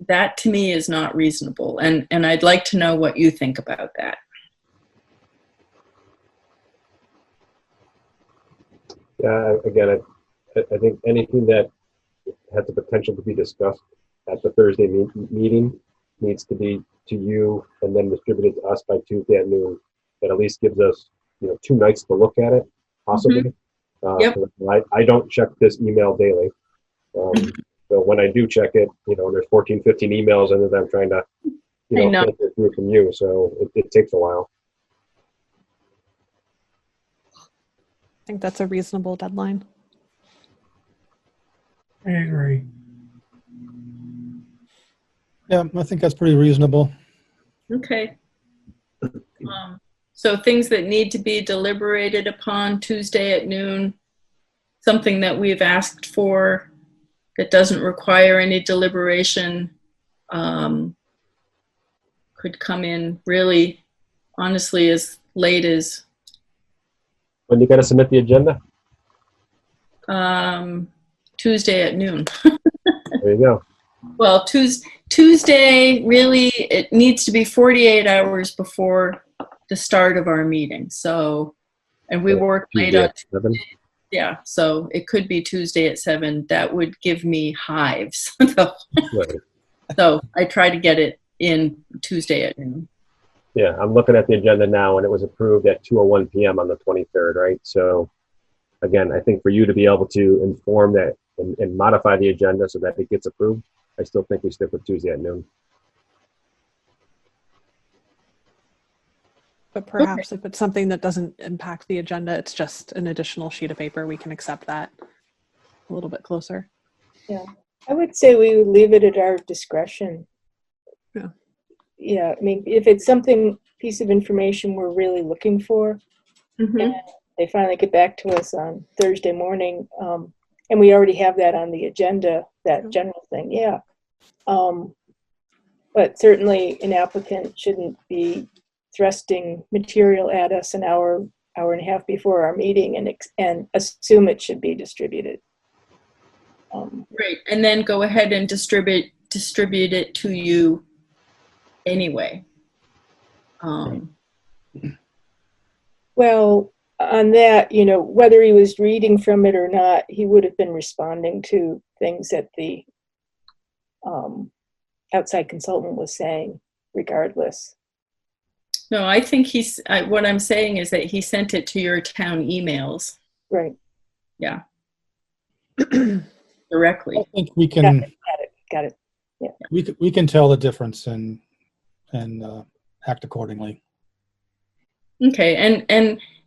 S2: that to me is not reasonable. And I'd like to know what you think about that.
S4: Yeah, again, I think anything that has the potential to be discussed at the Thursday meeting needs to be to you and then distributed to us by Tuesday at noon. That at least gives us, 2 nights to look at it, possibly.
S2: Yep.
S4: I don't check this email daily. So when I do check it, there's 14, 15 emails and then I'm trying to,
S2: I know.
S4: filter through from you. So it takes a while.
S7: I think that's a reasonable deadline.
S3: I agree.
S1: Yeah, I think that's pretty reasonable.
S2: Okay. So things that need to be deliberated upon Tuesday at noon, something that we've asked for that doesn't require any deliberation, could come in really, honestly, as late as
S4: When you got to submit the agenda,
S2: Tuesday at noon.
S4: there you go.
S2: Well, Tuesday, really, it needs to be 48 hours before the start of our meeting. So, and we work late
S4: Tuesday
S2: on,
S4: at 7.
S2: yeah, so it could be Tuesday at 7. That would give me hives.
S4: Right.
S2: So I try to get it in Tuesday at noon.
S4: Yeah, I'm looking at the agenda now, and it was approved at 2:01 p.m. on the 23rd, right? So, again, I think for you to be able to inform that and modify the agenda so that it gets approved, I still think we stick with Tuesday at noon.
S7: But perhaps if it's something that doesn't impact the agenda, it's just an additional sheet of paper, we can accept that a little bit closer.
S5: Yeah, I would say we would leave it at our discretion.
S7: Yeah.
S5: Yeah, I mean, if it's something, piece of information we're really looking for, and they finally get back to us on Thursday morning, and we already have that on the agenda, that general thing, yeah. But certainly an applicant shouldn't be thrusting material at us an hour and a half before our meeting and assume it should be distributed.
S2: Right, and then go ahead and distribute it to you anyway.
S5: Well, on that, whether he was reading from it or not, he would have been responding to things that the outside consultant was saying, regardless.
S2: No, I think what I'm saying is that he sent it to your town emails.
S5: Right.
S2: Yeah. Directly.
S1: I think we can
S5: Got it. Yeah.
S1: we can tell the difference and act accordingly.
S2: Okay,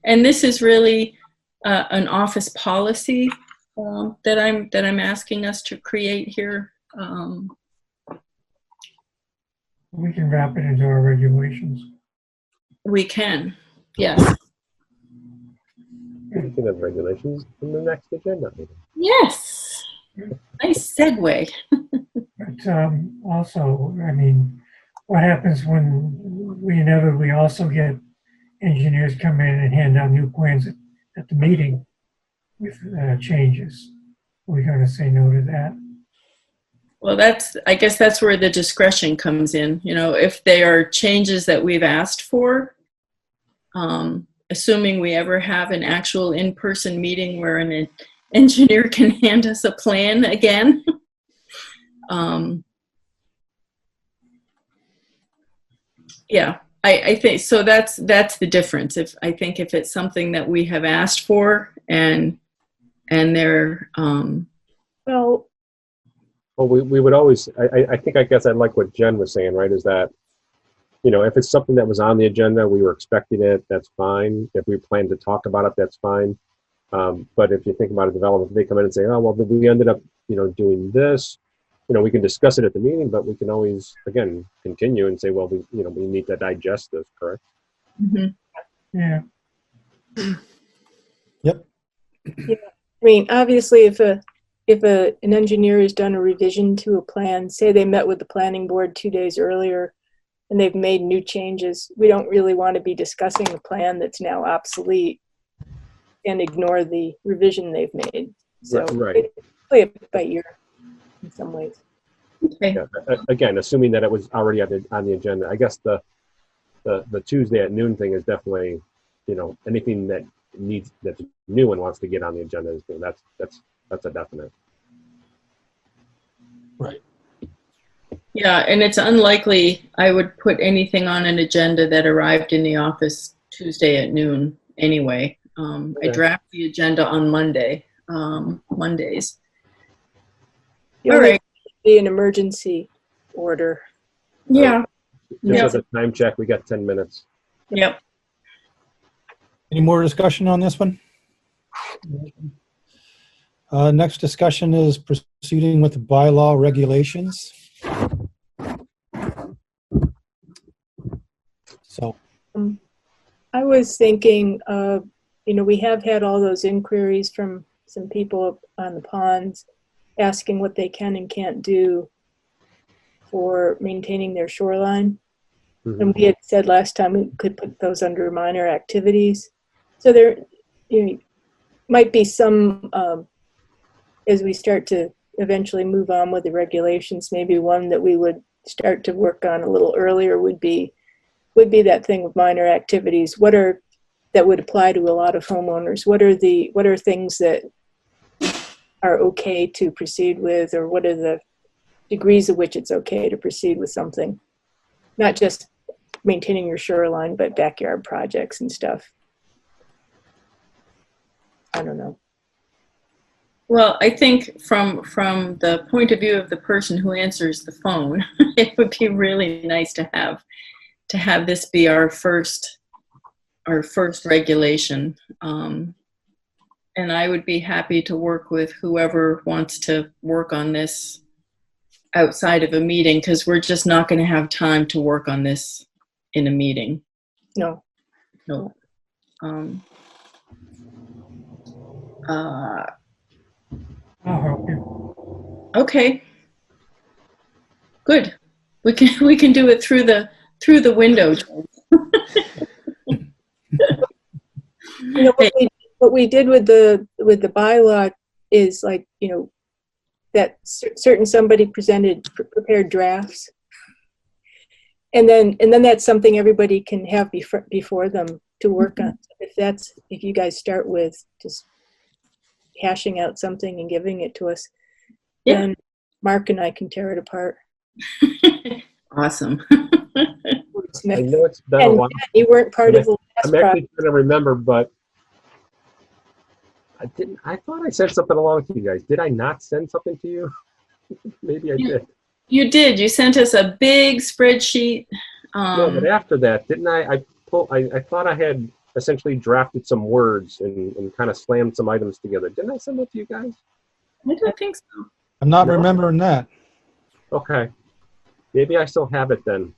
S2: and this is really an office policy that I'm asking us to create here.
S3: We can wrap it into our regulations.
S2: We can, yes.
S4: We can have regulations in the next agenda meeting.
S2: Yes. Nice segue.
S3: But also, I mean, what happens when we inevitably also get engineers come in and hand out new plans at the meeting with changes? Are we going to say no to that?
S2: Well, I guess that's where the discretion comes in. If they are changes that we've asked for, assuming we ever have an actual in-person meeting where an engineer can hand us a plan again. Yeah, I think so. That's the difference. If it's something that we have asked for and they're
S4: Well, we would always, I guess I like what Jen was saying, right, is that, if it's something that was on the agenda, we were expecting it, that's fine. If we plan to talk about it, that's fine. But if you think about a development, they come in and say, oh, well, we ended up, doing this, we can discuss it at the meeting, but we can always, again, continue and say, well, we need to digest this, correct?
S3: Yeah.
S1: Yep.
S5: Yeah. I mean, obviously, if an engineer has done a revision to a plan, say they met with the planning board 2 days earlier and they've made new changes, we don't really want to be discussing a plan that's now obsolete and ignore the revision they've made. So
S4: Right.
S5: play it by ear in some ways.
S2: Okay.
S4: Yeah, again, assuming that it was already on the agenda. I guess the Tuesday at noon thing is definitely, anything that's new and wants to get on the agenda is that's a definite.
S1: Right.
S2: Yeah, and it's unlikely I would put anything on an agenda that arrived in the office Tuesday at noon anyway. I
S4: Okay.
S2: draft the agenda on Mondays.
S5: The
S2: All
S5: only
S2: right.
S5: be an emergency order.
S2: Yeah.
S4: Just
S2: Yep.
S4: as a time check, we got 10 minutes.
S2: Yep.
S1: Any more discussion on this one? Next discussion is proceeding with the bylaw regulations. So,
S5: I was thinking, we have had all those inquiries from some people on the ponds asking what they can and can't do for maintaining their shoreline.
S4: Mhm.
S5: And we had said last time we could put those under minor activities. So there might be some, as we start to eventually move on with the regulations, maybe one that we would start to work on a little earlier would be that thing with minor activities. That would apply to a lot of homeowners? What are things that are okay to proceed with, or what are the degrees of which it's okay to proceed with something? Not just maintaining your shoreline, but backyard projects and stuff. I don't know.
S2: Well, I think from the point of view of the person who answers the phone, it would be really nice to have this be our first regulation. And I would be happy to work with whoever wants to work on this outside of a meeting, because we're just not going to have time to work on this in a meeting.
S5: No.
S2: No.
S3: I'll help you.
S2: Okay. Good. We can do it through the window.
S5: What we did with the bylaw is that certain somebody prepared drafts, and then that's something everybody can have before them to work on. If you guys start with just hashing out something and giving it to us, then Mark and I can tear it apart.
S2: Awesome.
S4: I know it's been a
S5: And
S4: while.
S5: you weren't part of the last
S4: I'm
S5: project.
S4: actually trying to remember, but I thought I sent something along to you guys. Did I not send something to you? Maybe I did.
S2: You did. You sent us a big spreadsheet.
S4: No, but after that, didn't I? I thought I had essentially drafted some words and kind of slammed some items together. Didn't I send that to you guys?
S2: I don't think so.
S1: I'm not
S4: No.
S1: remembering that.
S4: Okay. Maybe I still have it then.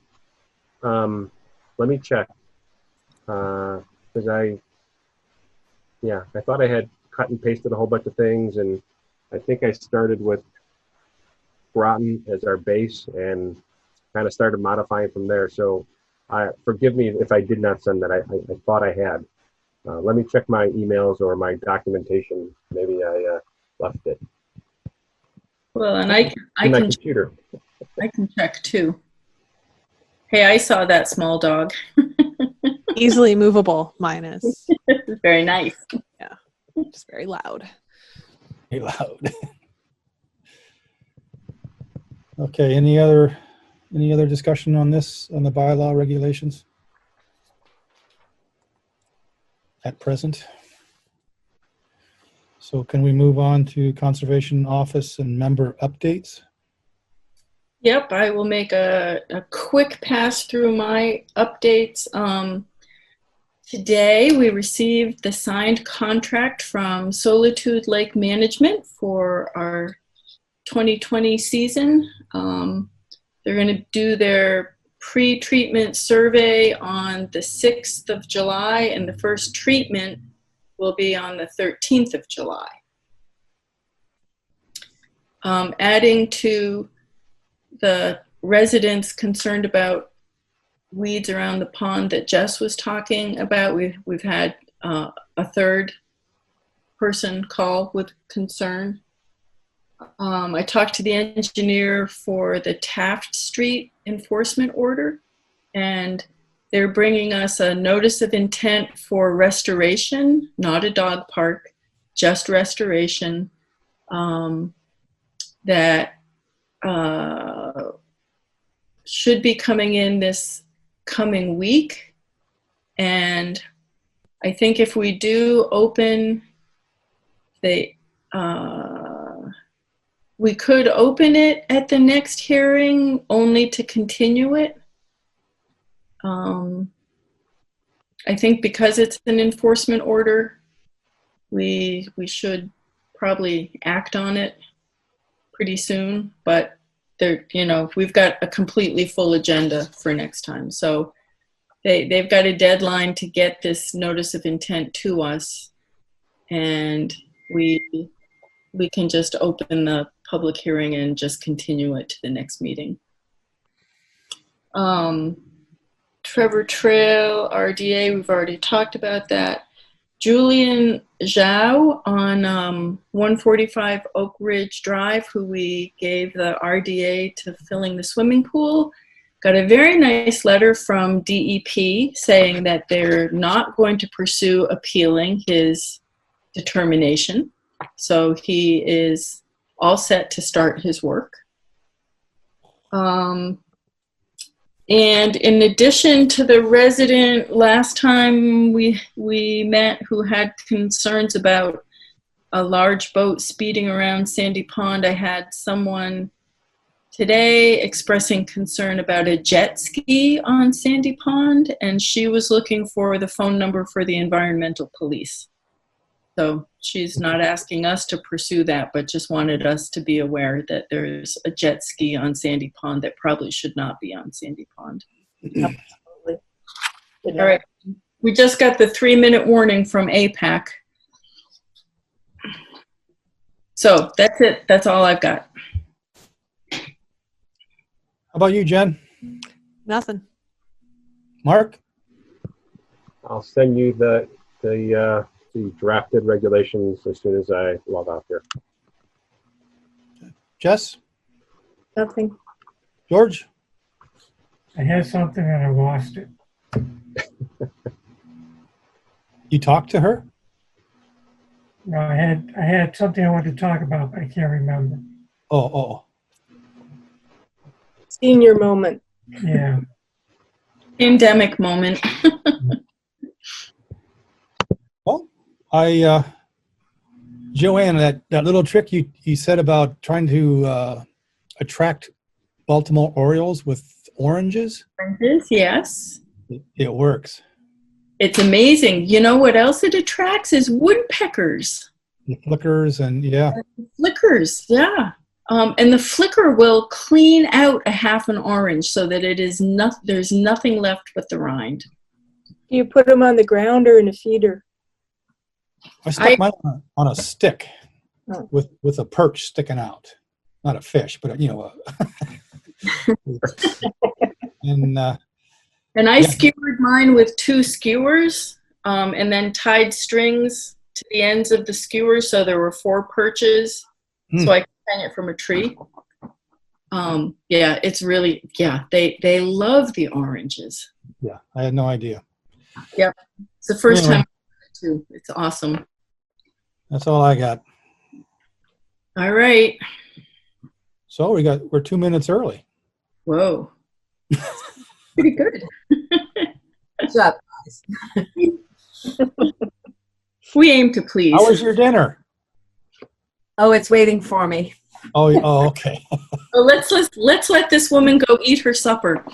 S4: Let me check. Because I thought I had cut and pasted a whole bunch of things, and I think I started with Groton as our base and kind of started modifying from there. So forgive me if I did not send that. I thought I had. Let me check my emails or my documentation. Maybe I left it.
S2: Well, and I
S4: In my
S2: can
S4: computer.
S2: I can check too. Hey, I saw that small dog.
S7: Easily movable, mine is.
S2: Very nice.
S7: Just very loud.
S1: Very loud. Okay, any other discussion on this, on the bylaw regulations at present? So can we move on to conservation office and member updates?
S2: Yep, I will make a quick pass through my updates. Today we received the signed contract from Solitude Lake Management for our 2020 season. They're going to do their pre-treatment survey on the 6th of July, and the first treatment will be on the 13th of July. Adding to the residents concerned about weeds around the pond that Jess was talking about, we've had a third person call with concern. I talked to the engineer for the Taft Street enforcement order, and they're bringing us a notice of intent for restoration, not a dog park, just restoration, that should be coming in this coming week. And I think if we do open, we could open it at the next hearing only to continue it. I think because it's an enforcement order, we should probably act on it pretty soon, but there, we've got a completely full agenda for next time. So they've got a deadline to get this notice of intent to us, and we can just open the public hearing and just continue it to the next meeting. Trevor Trail, RDA, we've already talked about that. Julian Zhao on 145 Oak Ridge Drive, who we gave the RDA to filling the swimming pool, got a very nice letter from DEP saying that they're not going to pursue appealing his determination. So he is all set to start his work. And in addition to the resident last time we met who had concerns about a large boat speeding around Sandy Pond, I had someone today expressing concern about a jet ski on Sandy Pond, and she was looking for the phone number for the environmental police. So she's not asking us to pursue that, but just wanted us to be aware that there's a jet ski on Sandy Pond that probably should not be on Sandy Pond.
S5: Absolutely.
S2: All right. We just got the 3-minute warning from APAC. So that's it. That's all I've got.
S1: How about you, Jen?
S7: Nothing.
S1: Mark?
S4: I'll send you the drafted regulations as soon as I log off here.
S1: Jess?
S5: Nothing.
S1: George?
S3: I had something and I lost it.
S1: You talked to her?
S3: No, I had something I wanted to talk about, but I can't remember.
S1: Oh.
S5: Senior moment.
S3: Yeah.
S2: Pandemic moment.
S1: Well, Joanne, that little trick you said about trying to attract Baltimore Orioles with oranges,
S2: Yes.
S1: it works.
S2: It's amazing. You know what else it attracts is woodpeckers.
S1: The flickers and yeah.
S2: Flickers, yeah. And the flicker will clean out a half an orange so that it is there's nothing left but the rind.
S5: Do you put them on the ground or in a feeder?
S1: I stuck mine on a stick
S5: Oh.
S1: with a perch sticking out. Not a fish, but
S2: And I skewered mine with 2 skewers, and then tied strings to the ends of the skewers, so there were 4 perches, so I could hang it from a tree. Yeah, it's really, they love the oranges.
S1: Yeah, I had no idea.
S2: Yep, it's the first
S1: Anyway.
S2: time too. It's awesome.
S1: That's all I got.
S2: All right.
S1: So we're 2 minutes early.
S2: Whoa. Pretty good.
S10: Good job, guys.
S2: We aim to please.
S1: How was your dinner?
S10: Oh, it's waiting for me.
S1: Oh, okay.
S2: Well, let's let this woman go eat her supper.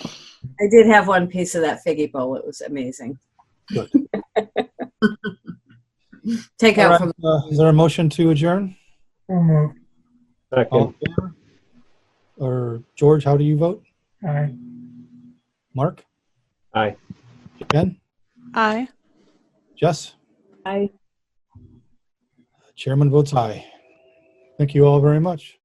S10: I did have one piece of that figgy bowl. It was amazing.
S1: Good.
S10: Take
S1: All
S10: out
S1: right,
S10: from.
S1: is there a motion to adjourn?
S3: So moved.
S1: All
S4: Second.
S1: in favor? Or George, how do you vote?
S3: Aye.
S1: Mark?
S4: Aye.
S1: Jen?
S7: Aye.
S1: Jess?
S5: I
S1: Chairman votes aye. Thank you all very much.